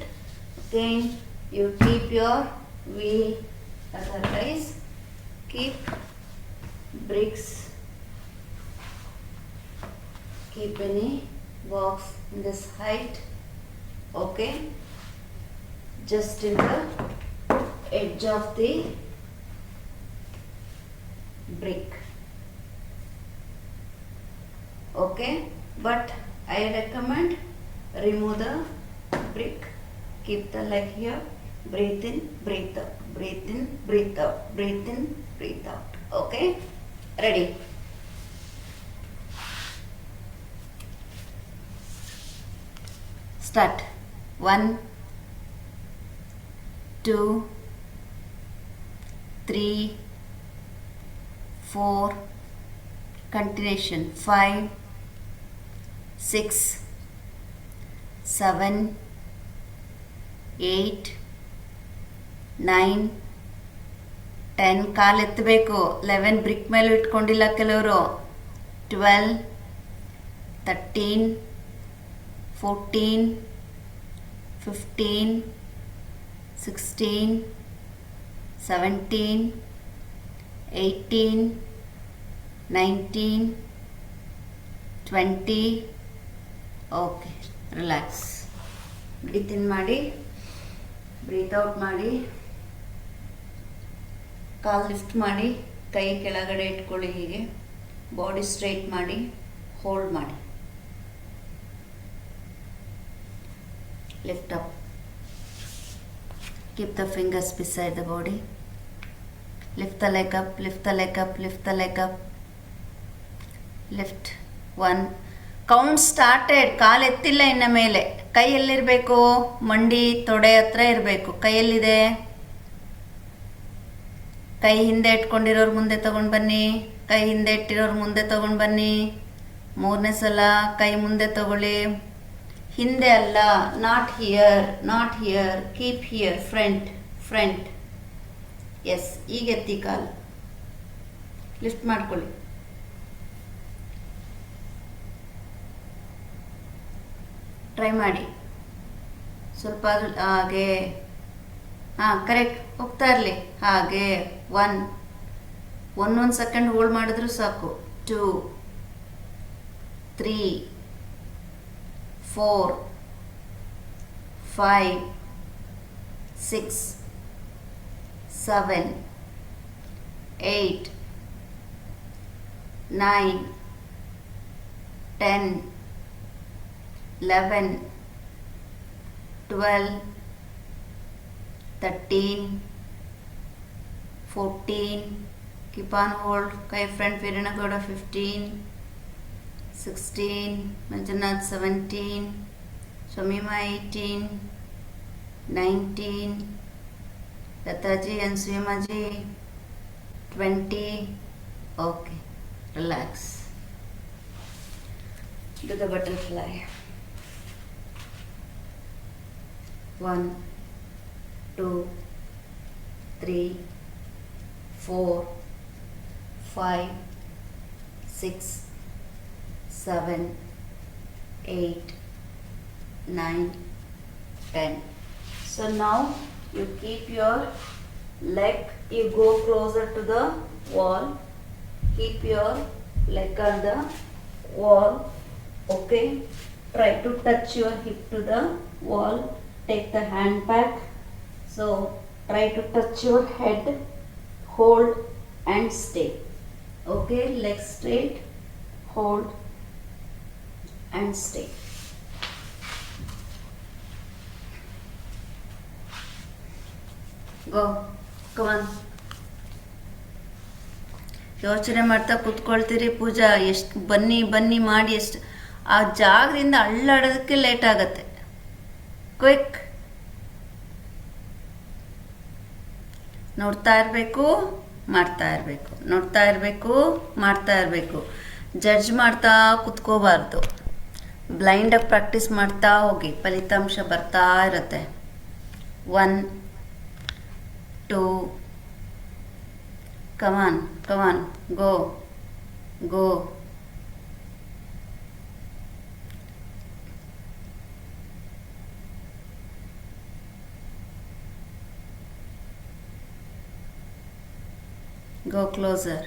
again you keep your wheel. Otherwise, keep bricks, keep any box in this height. Okay, just in the edge of the brick. Okay, but I recommend remove the brick, keep the leg here, breathe in, breathe out, breathe in, breathe out, breathe in, breathe out. Okay, ready? Start. 1, 2, 3, 4, continuation. 5, 6, 7, 8, 9, 10, call ಎತ್ತಬೇಕು. 11 BRIC ಮೇಲೆ ಇಟ್ಕೊಂಡಿಲ್ಲ ಕೆಲವರು. 12, 13, 14, 15, 16, 17, 18, 19, 20. Okay, relax. Breathe ಇನ್ ಮಾಡಿ, breathe out ಮಾಡಿ. ಕಾಲು lift ಮಾಡಿ, ಕೈ ಕೆಳಗಡೆ ಇಟ್ಕೊಳ್ಳಿ. ಹೀಗೆ body straight ಮಾಡಿ, ಹೋಲ್ಡ್ ಮಾಡಿ. Lift up. Keep the fingers beside the body. Lift the leg up, lift the leg up, lift the leg up. Lift. 1. Count started. ಕಾಲು ಎತ್ತಿಲ್ಲ ಇನ್ನು ಮೇಲೆ. ಕೈ ಎಲ್ಲಿರಬೇಕು? ಮಂಡಿ ತೊಡೆ ಹತ್ರ ಇರಬೇಕು. ಕೈ ಎಲ್ಲಿದೆ? ಕೈ ಹಿಂದೆ ಇಟ್ಕೊಂಡಿರೋರು ಮುಂದೆ ತಗೊಂಡು ಬನ್ನಿ, ಕೈ ಹಿಂದೆ ಇಟ್ಟಿರೋರು ಮುಂದೆ ತಗೊಂಡು ಬನ್ನಿ. ಮೂರನೇ ಸಲ ಕೈ ಮುಂದೆ ತಗೊಳ್ಳಿ, ಹಿಂದೆ ಅಲ್ಲ, not here, keep here, front. Yes, ಈಗ ಎತ್ತಿ ಕಾಲು ಲಿಫ್ಟ್ ಮಾಡ್ಕೊಳ್ಳಿ. ಟ್ರೈ ಮಾಡಿ ಸ್ವಲ್ಪ ಹಾಗೆ. ಹಾಂ, ಕರೆಕ್ಟ್, ಹೋಗ್ತಾ ಇರಲಿ ಹಾಗೆ. ಒಂದೊಂದು ಸೆಕೆಂಡ್ ಹೋಲ್ಡ್ ಮಾಡಿದ್ರು ಸಾಕು. 2 3 4 5 6 7 8 9 10 11 12 13 14. Keep on hold. Kai friend Viranagoda 15 16. Manjunath 17. Shamima 18 19. Lataji and Swimaji 20. Okay, relax. Do the butterfly. 1 2 3 4 5 6 7 8 9 10. So now you keep your leg, you go closer to the wall, keep your leg on the wall. Okay, try to touch your hip to the wall. Take the hand back. So try to touch your head, hold and stay. Okay, legs straight, hold and stay. Go, come on. ಯೋಚನೆ ಮಾಡ್ತಾ ಕೂತ್ಕೊಳ್ತೀರಿ ಪೂಜಾ, ಎಷ್ಟು ಬನ್ನಿ ಮಾಡಿ, ಎಷ್ಟು ಆ ಜಾಗದಿಂದ ಅಳ್ಳಾಡೋದಕ್ಕೆ late ಆಗತ್ತೆ. Quick, ನೋಡ್ತಾ ಇರಬೇಕು, ಮಾಡ್ತಾ ಇರಬೇಕು, ನೋಡ್ತಾ ಇರಬೇಕು, ಮಾಡ್ತಾ ಇರಬೇಕು. ಜಡ್ಜ್ ಮಾಡ್ತಾ ಕುತ್ಕೋಬಾರ್ದು. ಬ್ಲೈಂಡಾಗಿ ಪ್ರಾಕ್ಟೀಸ್ ಮಾಡ್ತಾ ಹೋಗಿ, ಫಲಿತಾಂಶ ಬರ್ತಾ ಇರುತ್ತೆ. 1 2 ಕಮಾನ್, ಗೋ. Go closer.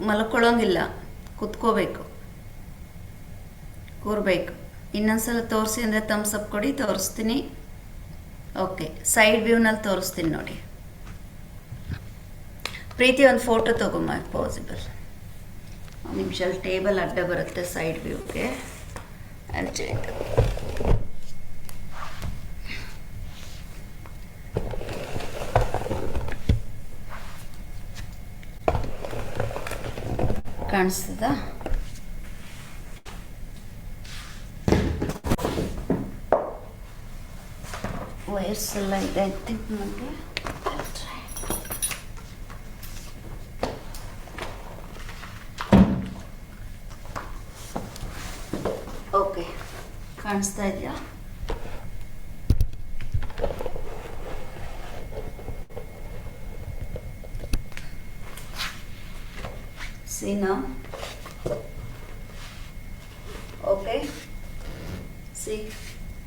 ಮಲ್ಕೊಳ್ಳೋಂಗಿಲ್ಲ, ಕುತ್ಕೋಬೇಕು, ಕೂರ್ಬೇಕು. ಇನ್ನೊಂದ್ಸಲ ತೋರಿಸಿ ಅಂದರೆ ಥಮ್ಸ್ ಅಪ್ ಕೊಡಿ, ತೋರಿಸ್ತೀನಿ. ಓಕೆ, ಸೈಡ್ ವ್ಯೂನಲ್ಲಿ ತೋರಿಸ್ತೀನಿ ನೋಡಿ. ಪ್ರೀತಿ ಒಂದು ಫೋಟೋ ತಗೊಂಬ ಪಾಸಿಬಲ್. ಒಂದು ನಿಮಿಷ, ಅಲ್ಲಿ ಟೇಬಲ್ ಅಡ್ಡ ಬರುತ್ತೆ ಸೈಡ್ ವ್ಯೂಗೆ. ಅರ್ಜೆಂಟ್. ಕಾಣಿಸ್ತದ? ವೈರ್ಸ್ ಎಲ್ಲ ಇದೆ ಥಿಂಕ್ ನನಗೆ. ಓಕೆ, ಕಾಣಿಸ್ತಾ ಇದೆಯಾ? See now? Okay, see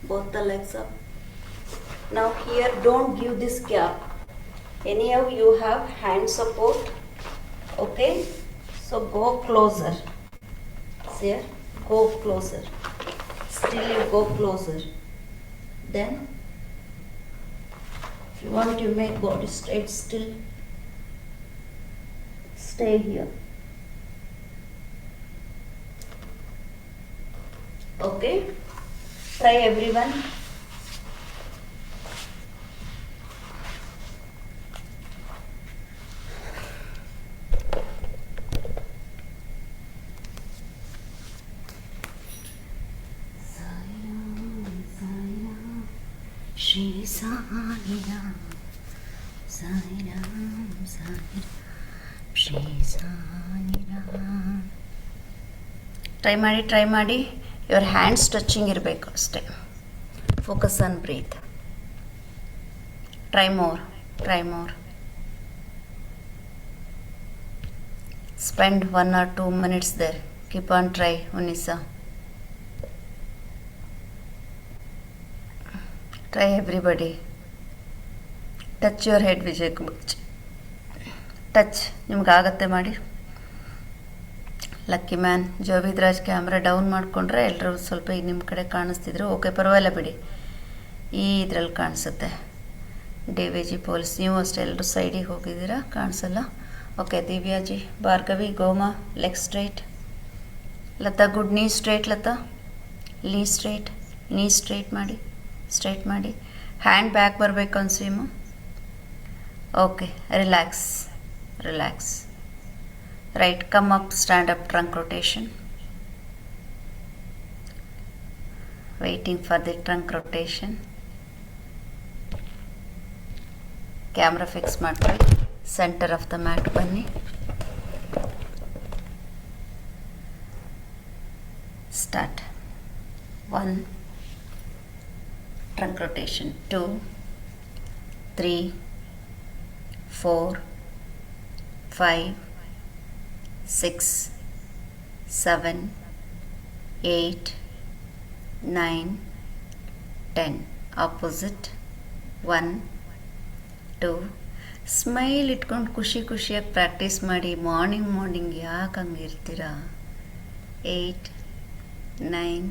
both the legs up. Now here don't give this gap. Anyhow you have hand support. Okay, so go closer. See here, go closer. Still you go closer. Then if you want to make body straight, still stay here. Okay, try everyone. So Shri Sairam Sairam Sairam Shri Sairam. Try ಮಾಡಿ your hands touching ಇರಬೇಕು ಅಷ್ಟೇ. Focus on breathe. Try more. Spend 1 or 2 minutes there. Keep on try, Unisa. Try everybody. Touch your head, Vijay Kumar. Touch. ನಿಮ್ಗೆ ಆಗತ್ತೆ ಮಾಡಿ. Lucky man ಜೋವಿದ್ರಾಜ್ camera down ಮಾಡಿಕೊಂಡ್ರೆ ಎಲ್ಲರೂ ಸ್ವಲ್ಪ ಈಗ ನಿಮ್ಮ ಕಡೆ ಕಾಣಿಸ್ತಿದ್ರು. ಓಕೆ, ಪರವಾಗಿಲ್ಲ ಬಿಡಿ, ಈ ಇದರಲ್ಲಿ ಕಾಣಿಸುತ್ತೆ. DVG ಪೊಲೀಸ್, ನೀವು ಅಷ್ಟೇ ಎಲ್ಲರೂ ಸೈಡಿಗೆ ಹೋಗಿದ್ದೀರಾ, ಕಾಣಿಸಲ್ಲ. Okay, Divya ji, Bhargavi, Goma, leg straight. Latha good, knee straight. Latha knee straight ಮಾಡಿ. ಹ್ಯಾಂಡ್ ಬ್ಯಾಕ್ ಬರಬೇಕು ಅನ್ಸೀಮು. Okay, relax. Right, come up, stand up, trunk rotation. Waiting for the trunk rotation. Camera fix ಮಾಡ್ಕೊಳ್ಳಿ. ಸೆಂಟರ್ ಆಫ್ ದ ಮ್ಯಾಟ್ ಬನ್ನಿ. Start. 1 trunk rotation, 2 3 4 5 6 7 8 9 10. Opposite. 1 2. Smile ಇಟ್ಕೊಂಡು ಖುಷಿಯಾಗಿ practice ಮಾಡಿ. Morning ಯಾಕೆ ಹಂಗೆ ಇರ್ತೀರಾ? 8 9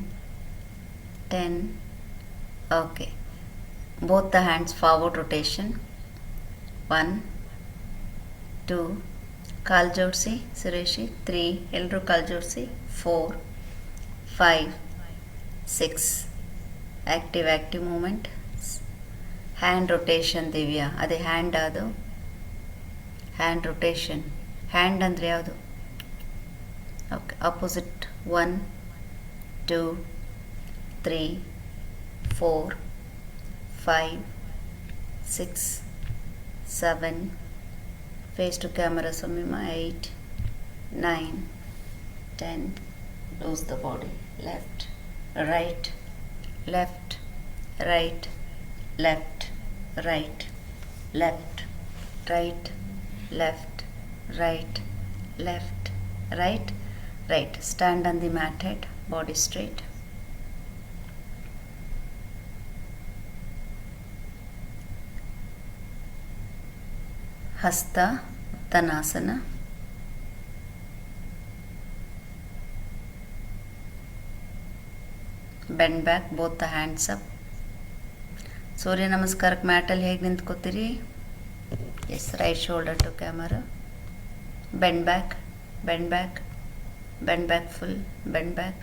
10. Okay, both the hands forward rotation. 1 2. ಕಾಲು ಜೋಡಿಸಿ ಸುರೇಶಿ. 3. ಎಲ್ಲರೂ ಕಾಲು ಜೋಡಿಸಿ. 4 5 6. Active movement. Hand rotation Divya, ಅದೇ ಹ್ಯಾಂಡ್. ಅದು ಹ್ಯಾಂಡ್ ರೊಟೇಷನ್. ಹ್ಯಾಂಡ್ ಅಂದರೆ ಯಾವುದು? Okay, opposite. 1 2 3 4 5 6 7. Face to camera ಸುಮಿಮಾ. 8 9 10. Loose the body. Left right left right left right left right left right left right. Stand on the mat head, body straight. Hasta uttanasana. Bend back, both the hands up. ಸೂರ್ಯ ನಮಸ್ಕಾರಕ್ಕೆ ಮ್ಯಾಟಲ್ಲಿ ಹೇಗೆ ನಿಂತ್ಕೋತೀರಿ? Yes, right shoulder to camera. Bend back full. Bend back.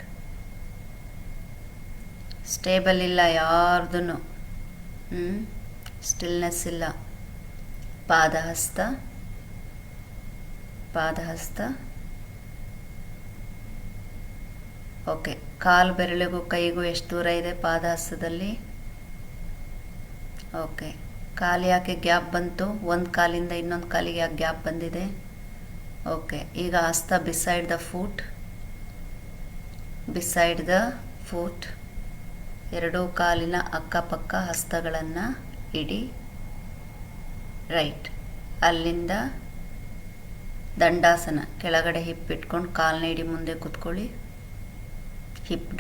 Stable ಇಲ್ಲ ಯಾರ್ದು, stillness ಇಲ್ಲ. ಪಾದಹಸ್ತ. Okay, ಕಾಲು ಬೆರಳಿಗೂ ಕೈಗೂ ಎಷ್ಟು ದೂರ ಇದೆ ಪಾದಹಸ್ತದಲ್ಲಿ? ಓಕೆ, ಕಾಲು ಯಾಕೆ ಗ್ಯಾಪ್ ಬಂತು? ಒಂದು ಕಾಲಿಂದ ಇನ್ನೊಂದು ಕಾಲಿಗೆ ಯಾಕೆ ಗ್ಯಾಪ್ ಬಂದಿದೆ? ಓಕೆ, ಈಗ ಹಸ್ತ ಬಿಸೈಡ್ ದ ಫೂಟ್. ಎರಡೂ ಕಾಲಿನ ಅಕ್ಕಪಕ್ಕ ಹಸ್ತಗಳನ್ನು ಇಡಿ. ರೈಟ್. ಅಲ್ಲಿಂದ ದಂಡಾಸನ, ಕೆಳಗಡೆ ಹಿಪ್ ಇಟ್ಕೊಂಡು ಕಾಲನ್ನ ಇಡಿ, ಮುಂದೆ ಕೂತ್ಕೊಳ್ಳಿ. Hip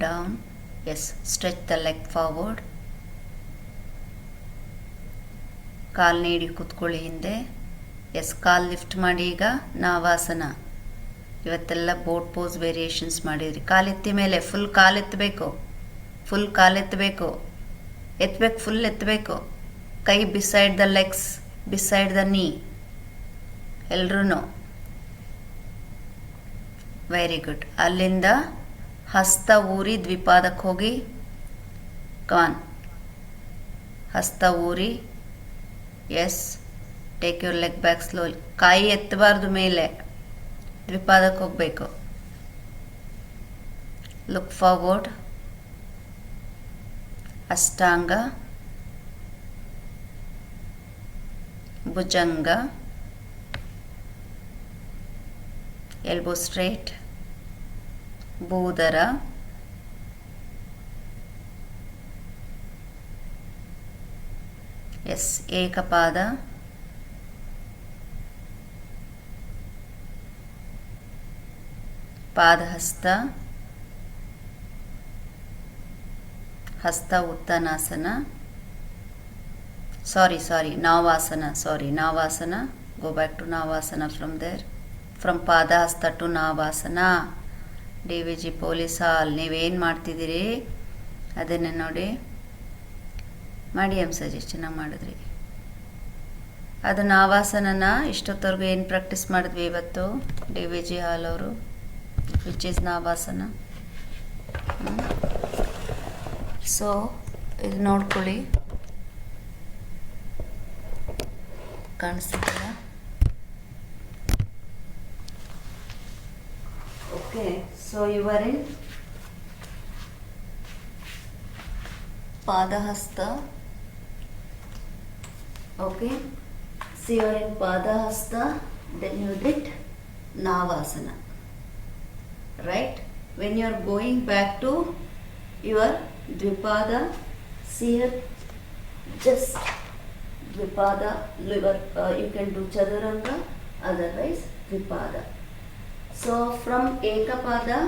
down. Yes, stretch the leg forward. ಕಾಲನ್ನ ಇಡಿ, ಕೂತ್ಕೊಳ್ಳಿ ಹಿಂದೆ. ಎಸ್, ಕಾಲು ಲಿಫ್ಟ್ ಮಾಡಿ. ಈಗ ನಾವಾಸನ. ಇವತ್ತೆಲ್ಲ ಬೋಟ್ ಪೋಸ್ ವೇರಿಯೇಷನ್ಸ್ ಮಾಡಿದ್ರಿ. ಕಾಲೆತ್ತಿ ಮೇಲೆ ಫುಲ್ ಕಾಲೆತ್ತಬೇಕು. ಫುಲ್ ಎತ್ತಬೇಕು. ಕೈ beside the legs, beside the ನೀ. ಎಲ್ರೂ ವೆರಿ ಗುಡ್. ಅಲ್ಲಿಂದ ಹಸ್ತ ಊರಿ ದ್ವಿಪಾದಕ್ಕೆ ಹೋಗಿ. ಕಾನ್ ಹಸ್ತ ಊರಿ. Yes, take your leg back slowly. ಕೈ ಎತ್ತಬಾರ್ದು ಮೇಲೆ, ದ್ವಿಪಾದಕ್ಕೆ ಹೋಗಬೇಕು. Look forward. Ashtanga, bhujanga, elbow straight, bhudhara, yes ekapada, padahasta, hasta uttanasana, navasana, go back to navasana from there, from padahasta to navasana. DVG police hall ನೀವೇನು ಮಾಡ್ತಿದ್ದೀರಿ ಅದನ್ನೇ ನೋಡಿ ಮಾಡಿ ಸಜೆಸ್ಟ್ ಚೆನ್ನಾಗಿ ಮಾಡಿದ್ರಿ. ಅದು ನಾವಾಸನನ ಇಷ್ಟೊತ್ತವರೆಗೂ ಏನು ಪ್ರಾಕ್ಟೀಸ್ ಮಾಡಿದ್ವಿ ಇವತ್ತು DVG ಹಾಲ್ ಅವರು, ವಿಚ್ ಈಸ್ ನಾವಾಸನ. ಸೊ ಇದು ನೋಡ್ಕೊಳ್ಳಿ, ಕಾಣಿಸ್ತಿಲ್ಲ. Okay, so you are in padahasta. Okay, so you are in Padahasta, then you did Navasana, right? When you are going back to your Dvipada, see here, just Dvipada, you can do Chaturanga, otherwise Dvipada. So from Ekapada,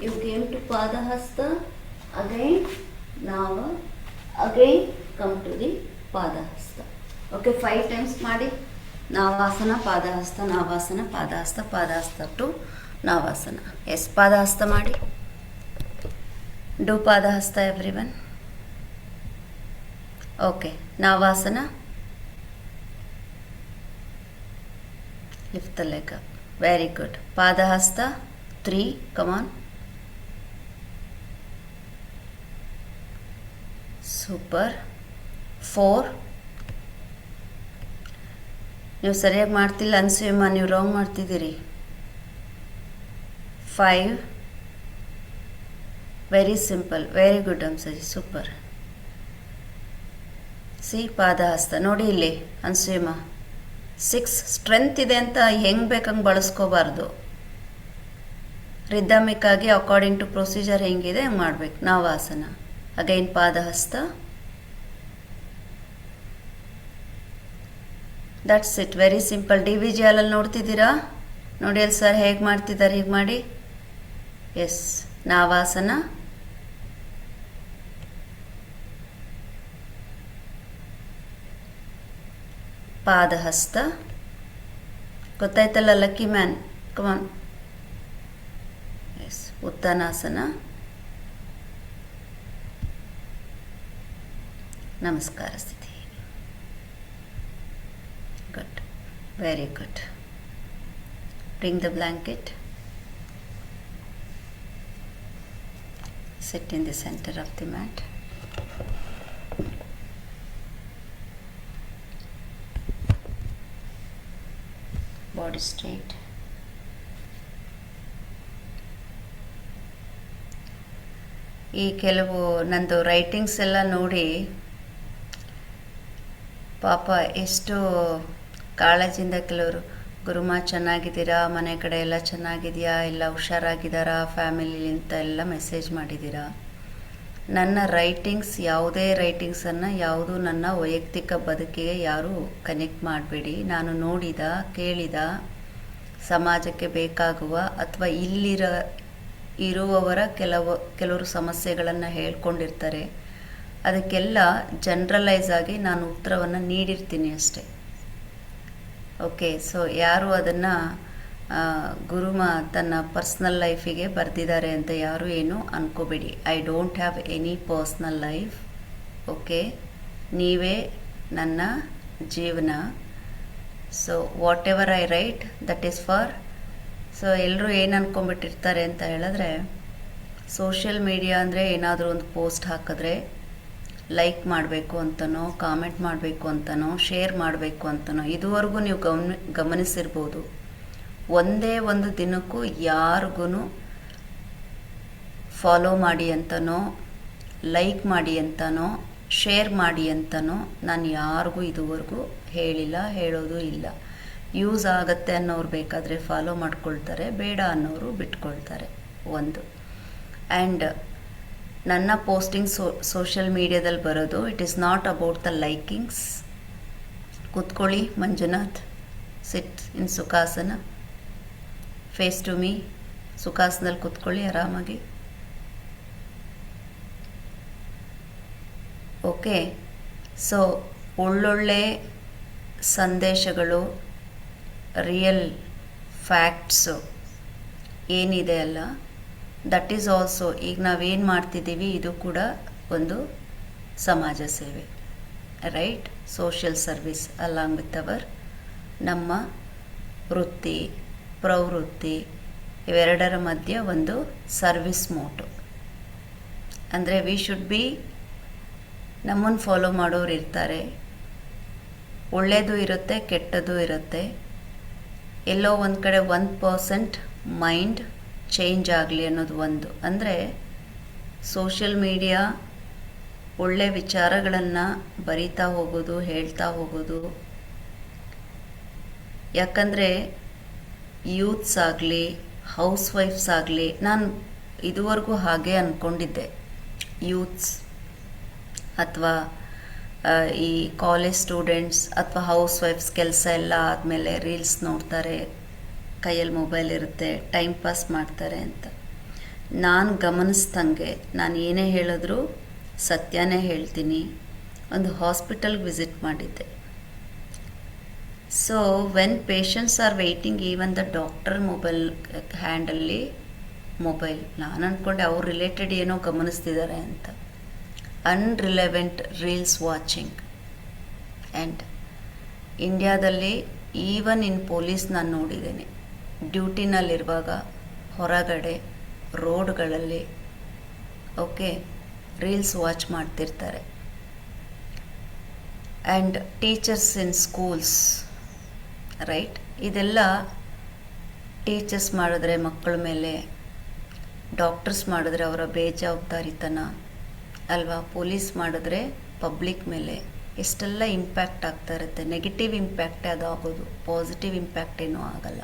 you came to Padahasta, again Nava, again come to the Padahasta. Okay, 5 times ಮಾಡಿ. ನಾವಾಸನ, ಪಾದಹಸ್ತ, ನಾವಾಸನ, ಪಾದಹಸ್ತ, ಪಾದಹಸ್ತ to ನಾವಾಸನ. Yes, padahasta ಮಾಡಿ. Do padahasta everyone. Okay, navasana, lift the leg up, very good. Padahasta 3, come on, super. 4, ನೀವು ಸರಿಯಾಗಿ ಮಾಡ್ತಿಲ್ಲ ಅನ್ಸುಯಮ್ಮ, ನೀವು wrong ಮಾಡ್ತಿದ್ದೀರಿ. 5, very simple, very good ಅಂಸಜಿ, super. See padahasta ನೋಡಿ ಇಲ್ಲಿ ಅನ್ಸುಯಮ್ಮ. 6, ಸ್ಟ್ರೆಂತ್ ಇದೆ ಅಂತ ಹೆಂಗೆ ಬೇಕಂಗೆ ಬಳಸ್ಕೋಬಾರ್ದು. ರಿದಮಿಕ್ ಆಗಿ ಅಕಾರ್ಡಿಂಗ್ ಟು ಪ್ರೊಸೀಜರ್ ಹೆಂಗಿದೆ ಹಂಗೆ ಮಾಡ್ಬೇಕು. Navasana, again padahasta. That's it, very simple. DVG ಹಾಲಲ್ಲಿ ನೋಡ್ತಿದ್ದೀರಾ ನೋಡಿ, ಅಲ್ಲಿ ಸರ್ ಹೇಗೆ ಮಾಡ್ತಿದ್ದಾರೆ, ಹೀಗೆ ಮಾಡಿ. ಎಸ್, ನಾವಾಸನ, ಪಾದಹಸ್ತ, ಗೊತ್ತಾಯ್ತಲ್ಲ ಲಕ್ಕಿ ಮ್ಯಾನ್, ಕಮಾನ್. ಎಸ್, ಉತ್ತನಾಸನ, ನಮಸ್ಕಾರ ಸ್ಥಿತಿ. Good, very good. Bring the blanket. Sit in the center of the mat. Body straight. ಈ ಕೆಲವು ನಂದು ರೈಟಿಂಗ್ಸ್ ಎಲ್ಲ ನೋಡಿ ಪಾಪ ಎಷ್ಟು ಕಾಳಜಿಯಿಂದ ಕೆಲವರು, ಗುರುಮ ಚೆನ್ನಾಗಿದ್ದೀರಾ, ಮನೆ ಕಡೆ ಎಲ್ಲ ಚೆನ್ನಾಗಿದೆಯಾ, ಎಲ್ಲ ಹುಷಾರಾಗಿದ್ದಾರಾ ಫ್ಯಾಮಿಲಿ ಅಂತ ಎಲ್ಲ ಮೆಸೇಜ್ ಮಾಡಿದ್ದೀರಾ. ನನ್ನ ರೈಟಿಂಗ್ಸ್, ಯಾವುದೇ ರೈಟಿಂಗ್ಸನ್ನು ಯಾವುದು ನನ್ನ ವೈಯಕ್ತಿಕ ಬದುಕಿಗೆ ಯಾರೂ ಕನೆಕ್ಟ್ ಮಾಡಬೇಡಿ. ನಾನು ನೋಡಿದ, ಕೇಳಿದ, ಸಮಾಜಕ್ಕೆ ಬೇಕಾಗುವ ಅಥವಾ ಇರುವವರ ಕೆಲವರು ಸಮಸ್ಯೆಗಳನ್ನು ಹೇಳ್ಕೊಂಡಿರ್ತಾರೆ. ಅದಕ್ಕೆಲ್ಲ ಜನ್ರಲೈಸ್ ಆಗಿ ನಾನು ಉತ್ತರವನ್ನು ನೀಡಿರ್ತೀನಿ ಅಷ್ಟೆ. ಓಕೆ, ಸೊ ಯಾರು ಅದನ್ನು ಗುರುಮ ತನ್ನ ಪರ್ಸ್ನಲ್ ಲೈಫಿಗೆ ಬರೆದಿದ್ದಾರೆ ಅಂತ ಯಾರು ಏನು ಅನ್ಕೋಬೇಡಿ. I don't have any personal life. Okay, ನೀವೇ ನನ್ನ ಜೀವನ. So whatever I write that is for. So ಎಲ್ಲರೂ ಏನು ಅಂದ್ಕೊಂಡ್ಬಿಟ್ಟಿರ್ತಾರೆ ಅಂತ ಹೇಳಿದ್ರೆ, ಸೋಷಿಯಲ್ ಮೀಡಿಯಾ ಅಂದರೆ ಏನಾದರೂ ಒಂದು ಪೋಸ್ಟ್ ಹಾಕಿದ್ರೆ ಲೈಕ್ ಮಾಡಬೇಕು ಅಂತನೋ, ಕಾಮೆಂಟ್ ಮಾಡಬೇಕು ಅಂತನೋ, ಶೇರ್ ಮಾಡಬೇಕು ಅಂತನೋ, ಇದುವರೆಗೂ ನೀವು ಗಮನಿಸಿರ್ಬೋದು. ಒಂದೇ ಒಂದು ದಿನಕ್ಕೂ ಯಾರಿಗೂ ಫಾಲೋ ಮಾಡಿ ಅಂತನೋ ಲೈಕ್ ಮಾಡಿ ಅಂತನೋ ಶೇರ್ ಮಾಡಿ ಅಂತನೋ ನಾನು ಯಾರಿಗೂ ಇದುವರೆಗೂ ಹೇಳಿಲ್ಲ, ಹೇಳೋದು ಇಲ್ಲ. ಯೂಸ್ ಆಗುತ್ತೆ ಅನ್ನೋರು ಬೇಕಾದರೆ ಫಾಲೋ ಮಾಡ್ಕೊಳ್ತಾರೆ, ಬೇಡ ಅನ್ನೋರು ಬಿಟ್ಕೊಳ್ತಾರೆ. ಒಂದು ಆ್ಯಂಡ್ ನನ್ನ ಪೋಸ್ಟಿಂಗ್ ಸೋಷಿಯಲ್ ಮೀಡಿಯಾದಲ್ಲಿ ಬರೋದು it is not about the likings. ಕೂತ್ಕೊಳ್ಳಿ Manjunath, sit in sukhasana, face to me, ಸುಖಾಸನದಲ್ಲಿ ಕೂತ್ಕೊಳ್ಳಿ ಆರಾಮಾಗಿ. ಓಕೆ, ಸೊ ಒಳ್ಳೊಳ್ಳೆ ಸಂದೇಶಗಳು, ರಿಯಲ್ ಫ್ಯಾಕ್ಟ್ಸು ಏನಿದೆ ಅಲ್ಲ, ದಟ್ ಈಸ್ ಆಲ್ಸೋ ಈಗ ನಾವೇನು ಮಾಡ್ತಿದ್ದೀವಿ ಇದು ಕೂಡ ಒಂದು ಸಮಾಜ ಸೇವೆ, right? Social service along with our ನಮ್ಮ ವೃತ್ತಿ ಪ್ರವೃತ್ತಿ ಇವೆರಡರ ಮಧ್ಯೆ ಒಂದು ಸರ್ವಿಸ್ ಮೋಟು. ಅಂದರೆ ವಿ ಶುಡ್ ಬಿ, ನಮ್ಮನ್ನು ಫಾಲೋ ಮಾಡೋರು ಇರ್ತಾರೆ, ಒಳ್ಳೆಯದು ಇರುತ್ತೆ ಕೆಟ್ಟದ್ದು ಇರುತ್ತೆ. ಎಲ್ಲೋ ಒಂದು ಕಡೆ 1% ಮೈಂಡ್ ಚೇಂಜ್ ಆಗಲಿ ಅನ್ನೋದು ಒಂದು. ಅಂದರೆ ಸೋಷಿಯಲ್ ಮೀಡಿಯಾ ಒಳ್ಳೆ ವಿಚಾರಗಳನ್ನು ಬರಿತಾ ಹೋಗೋದು, ಹೇಳ್ತಾ ಹೋಗೋದು. ಯಾಕಂದರೆ ಯೂತ್ಸ್ ಆಗಲಿ ಹೌಸ್ ವೈಫ್ಸ್ ಆಗಲಿ, ನಾನು ಇದುವರೆಗೂ ಹಾಗೆ ಅಂದ್ಕೊಂಡಿದ್ದೆ, ಯೂತ್ಸ್ ಅಥವಾ ಈ ಕಾಲೇಜ್ ಸ್ಟೂಡೆಂಟ್ಸ್ ಅಥವಾ ಹೌಸ್ ವೈಫ್ಸ್ ಕೆಲಸ ಎಲ್ಲ ಆದಮೇಲೆ ರೀಲ್ಸ್ ನೋಡ್ತಾರೆ, ಕೈಯಲ್ಲಿ ಮೊಬೈಲ್ ಇರುತ್ತೆ, ಟೈಮ್ ಪಾಸ್ ಮಾಡ್ತಾರೆ ಅಂತ. ನಾನು ಗಮನಿಸ್ದಂಗೆ, ನಾನು ಏನೇ ಹೇಳಿದ್ರು ಸತ್ಯನೇ ಹೇಳ್ತೀನಿ. ಒಂದು ಹಾಸ್ಪಿಟಲ್ಗೆ ವಿಸಿಟ್ ಮಾಡಿದ್ದೆ. So when patients are waiting, even the doctor mobile ಹ್ಯಾಂಡಲ್ಲಿ ಮೊಬೈಲ್, ನಾನು ಅಂದ್ಕೊಂಡೆ ಅವ್ರು ರಿಲೇಟೆಡ್ ಏನೋ ಗಮನಿಸ್ತಿದ್ದಾರೆ ಅಂತ. Unrelevant reels watching. ಆ್ಯಂಡ್ ಇಂಡ್ಯಾದಲ್ಲಿ ಈವನ್ ಇನ್ ಪೊಲೀಸ್ ನಾನು ನೋಡಿದ್ದೇನೆ, ಡ್ಯೂಟಿನಲ್ಲಿರುವಾಗ ಹೊರಗಡೆ ರೋಡ್ಗಳಲ್ಲಿ ಓಕೆ ರೀಲ್ಸ್ ವಾಚ್ ಮಾಡ್ತಿರ್ತಾರೆ. And teachers in schools, right? ಇದೆಲ್ಲ ಟೀಚರ್ಸ್ ಮಾಡಿದ್ರೆ ಮಕ್ಕಳ ಮೇಲೆ, ಡಾಕ್ಟರ್ಸ್ ಮಾಡಿದ್ರೆ ಅವರ ಬೇಜವಾಬ್ದಾರಿತನ ಅಲ್ವಾ, ಪೊಲೀಸ್ ಮಾಡಿದ್ರೆ ಪಬ್ಲಿಕ್ ಮೇಲೆ ಎಷ್ಟೆಲ್ಲ ಇಂಪ್ಯಾಕ್ಟ್ ಆಗ್ತಾ ಇರುತ್ತೆ. ನೆಗೆಟಿವ್ ಇಂಪ್ಯಾಕ್ಟೇ ಅದು ಆಗೋದು, ಪಾಸಿಟಿವ್ ಇಂಪ್ಯಾಕ್ಟ್ ಏನೂ ಆಗಲ್ಲ.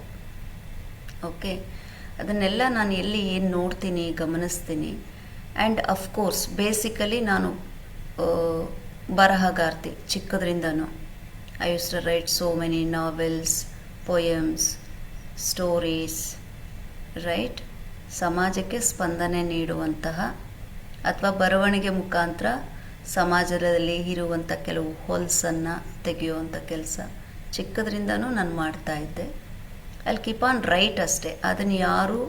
ಓಕೆ, ಅದನ್ನೆಲ್ಲ ನಾನು ಎಲ್ಲಿ ಏನು ನೋಡ್ತೀನಿ, ಗಮನಿಸ್ತೀನಿ. ಆ್ಯಂಡ್ ಅಫ್ಕೋರ್ಸ್ ಬೇಸಿಕಲಿ ನಾನು ಬರಹಗಾರ್ತಿ ಚಿಕ್ಕದ್ರಿಂದನೂ. I use to write so many novels, poems, stories, right? ಸಮಾಜಕ್ಕೆ ಸ್ಪಂದನೆ ನೀಡುವಂತಹ ಅಥವಾ ಬರವಣಿಗೆ ಮುಖಾಂತರ ಸಮಾಜದಲ್ಲಿ ಇರುವಂಥ ಕೆಲವು ಹೊಲಸನ್ನು ತೆಗೆಯುವಂಥ ಕೆಲಸ ಚಿಕ್ಕದ್ರಿಂದನೂ ನಾನು ಮಾಡ್ತಾಯಿದ್ದೆ. ಅಲ್ಲಿ ಕೀಪ್ ಆನ್ ರೈಟ್ ಅಷ್ಟೇ. ಅದನ್ನು ಯಾರೂ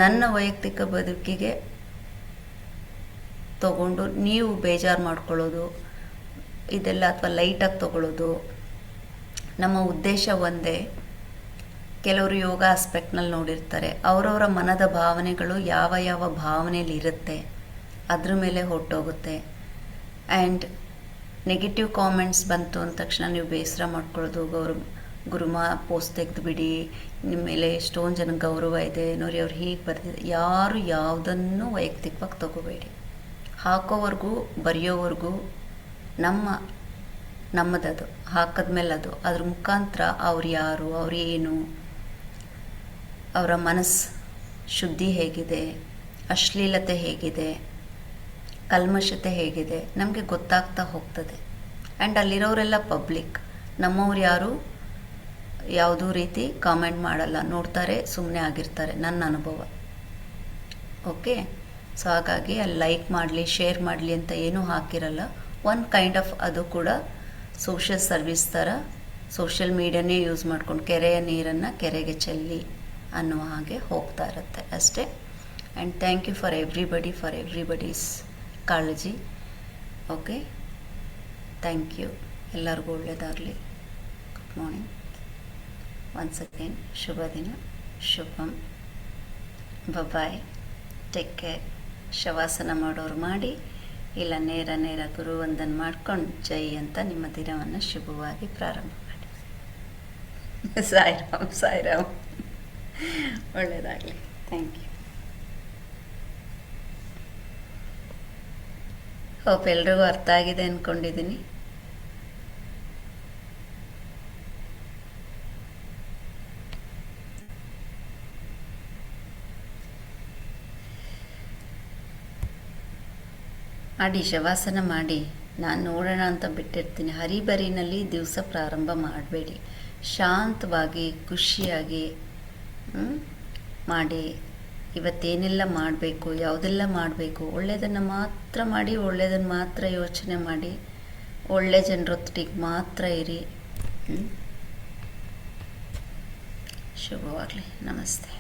ನನ್ನ ವೈಯಕ್ತಿಕ ಬದುಕಿಗೆ ತಗೊಂಡು ನೀವು ಬೇಜಾರು ಮಾಡ್ಕೊಳ್ಳೋದು ಇದೆಲ್ಲ ಅಥವಾ ಲೈಟಾಗಿ ತಗೊಳ್ಳೋದು, ನಮ್ಮ ಉದ್ದೇಶ ಒಂದೇ. ಕೆಲವರು ಯೋಗ ಆಸ್ಪೆಕ್ಟ್ನಲ್ಲಿ ನೋಡಿರ್ತಾರೆ, ಅವರವರ ಮನದ ಭಾವನೆಗಳು ಯಾವ ಯಾವ ಭಾವನೆಯಲ್ಲಿ ಇರುತ್ತೆ ಅದ್ರ ಮೇಲೆ ಹೊರಟೋಗುತ್ತೆ. ಆ್ಯಂಡ್ ನೆಗೆಟಿವ್ ಕಾಮೆಂಟ್ಸ್ ಬಂತು ಅಂದ ತಕ್ಷಣ ನೀವು ಬೇಸರ ಮಾಡ್ಕೊಳ್ಳೋದು, ಗುರುಮಾ ಪೋಸ್ಟ್ ತೆಗೆದು ಬಿಡಿ, ನಿಮ್ಮ ಮೇಲೆ ಎಷ್ಟೊಂದು ಜನ ಗೌರವ ಇದೆ ನೋಡಿ, ಅವ್ರು ಹೀಗೆ ಬರ್ತಿದೆ. ಯಾರು ಯಾವುದನ್ನು ವೈಯಕ್ತಿಕವಾಗಿ ತಗೋಬೇಡಿ. ಹಾಕೋವರೆಗೂ ಬರೆಯೋವರೆಗೂ ನಮ್ಮದದು ಹಾಕಿದ್ಮೇಲೆ ಅದು ಅದ್ರ ಮುಖಾಂತರ ಅವ್ರು ಯಾರು, ಅವ್ರು ಏನು, ಅವರ ಮನಸ್ಸು ಶುದ್ಧಿ ಹೇಗಿದೆ, ಅಶ್ಲೀಲತೆ ಹೇಗಿದೆ, ಕಲ್ಮಶತೆ ಹೇಗಿದೆ ನಮಗೆ ಗೊತ್ತಾಗ್ತಾ ಹೋಗ್ತದೆ. ಆ್ಯಂಡ್ ಅಲ್ಲಿರೋರೆಲ್ಲ ಪಬ್ಲಿಕ್, ನಮ್ಮವ್ರು ಯಾರು ಯಾವುದೂ ರೀತಿ ಕಾಮೆಂಟ್ ಮಾಡಲ್ಲ, ನೋಡ್ತಾರೆ ಸುಮ್ಮನೆ ಆಗಿರ್ತಾರೆ, ನನ್ನ ಅನುಭವ. ಓಕೆ, ಸೊ ಹಾಗಾಗಿ ಅಲ್ಲಿ ಲೈಕ್ ಮಾಡಲಿ ಶೇರ್ ಮಾಡಲಿ ಅಂತ ಏನೂ ಹಾಕಿರಲ್ಲ. ಒನ್ ಕೈಂಡ್ ಆಫ್ ಅದು ಕೂಡ ಸೋಷಿಯಲ್ ಸರ್ವಿಸ್ ಥರ ಸೋಷಿಯಲ್ ಮೀಡಿಯಾನೇ ಯೂಸ್ ಮಾಡ್ಕೊಂಡು ಕೆರೆಯ ನೀರನ್ನು ಕೆರೆಗೆ ಚೆಲ್ಲಿ ಅನ್ನೋ ಹಾಗೆ ಹೋಗ್ತಾ ಇರುತ್ತೆ ಅಷ್ಟೇ. And thank you for everybody's ಕಾಳಜಿ. Okay, thank you. ಎಲ್ಲರಿಗೂ ಒಳ್ಳೆಯದಾಗಲಿ. Good morning once again. ಶುಭ ದಿನ, ಶುಭಂ. Bye, take care. ಶವಾಸನ ಮಾಡೋರು ಮಾಡಿ, ಇಲ್ಲ ನೇರ ಗುರುವಂದನ್ ಮಾಡ್ಕೊಂಡು ಜೈ ಅಂತ ನಿಮ್ಮ ದಿನವನ್ನು ಶುಭವಾಗಿ ಪ್ರಾರಂಭ ಮಾಡಿ. ಸಾಯಿರಾಮ್. ಒಳ್ಳೆಯದಾಗಲಿ. Thank you. ಹೋಪ್ ಎಲ್ರಿಗೂ ಅರ್ಥ ಆಗಿದೆ ಅಂದ್ಕೊಂಡಿದ್ದೀನಿ. ಮಾಡಿ, ಶವಾಸನ ಮಾಡಿ. ನಾನು ನೋಡೋಣ ಅಂತ ಬಿಟ್ಟಿರ್ತೀನಿ. ಹರಿಬರಿನಲ್ಲಿ ದಿವಸ ಪ್ರಾರಂಭ ಮಾಡಬೇಡಿ. ಶಾಂತವಾಗಿ ಖುಷಿಯಾಗಿ ಮಾಡಿ. ಇವತ್ತೇನೆಲ್ಲ ಮಾಡಬೇಕು, ಯಾವುದೆಲ್ಲ ಮಾಡಬೇಕು, ಒಳ್ಳೆಯದನ್ನು ಮಾತ್ರ ಮಾಡಿ, ಒಳ್ಳೆಯದನ್ನು ಮಾತ್ರ ಯೋಚನೆ ಮಾಡಿ, ಒಳ್ಳೆಯ ಜನರೊತ್ತಿಗೆ ಮಾತ್ರ ಇರಿ. ಶುಭವಾಗಲಿ. ನಮಸ್ತೆ.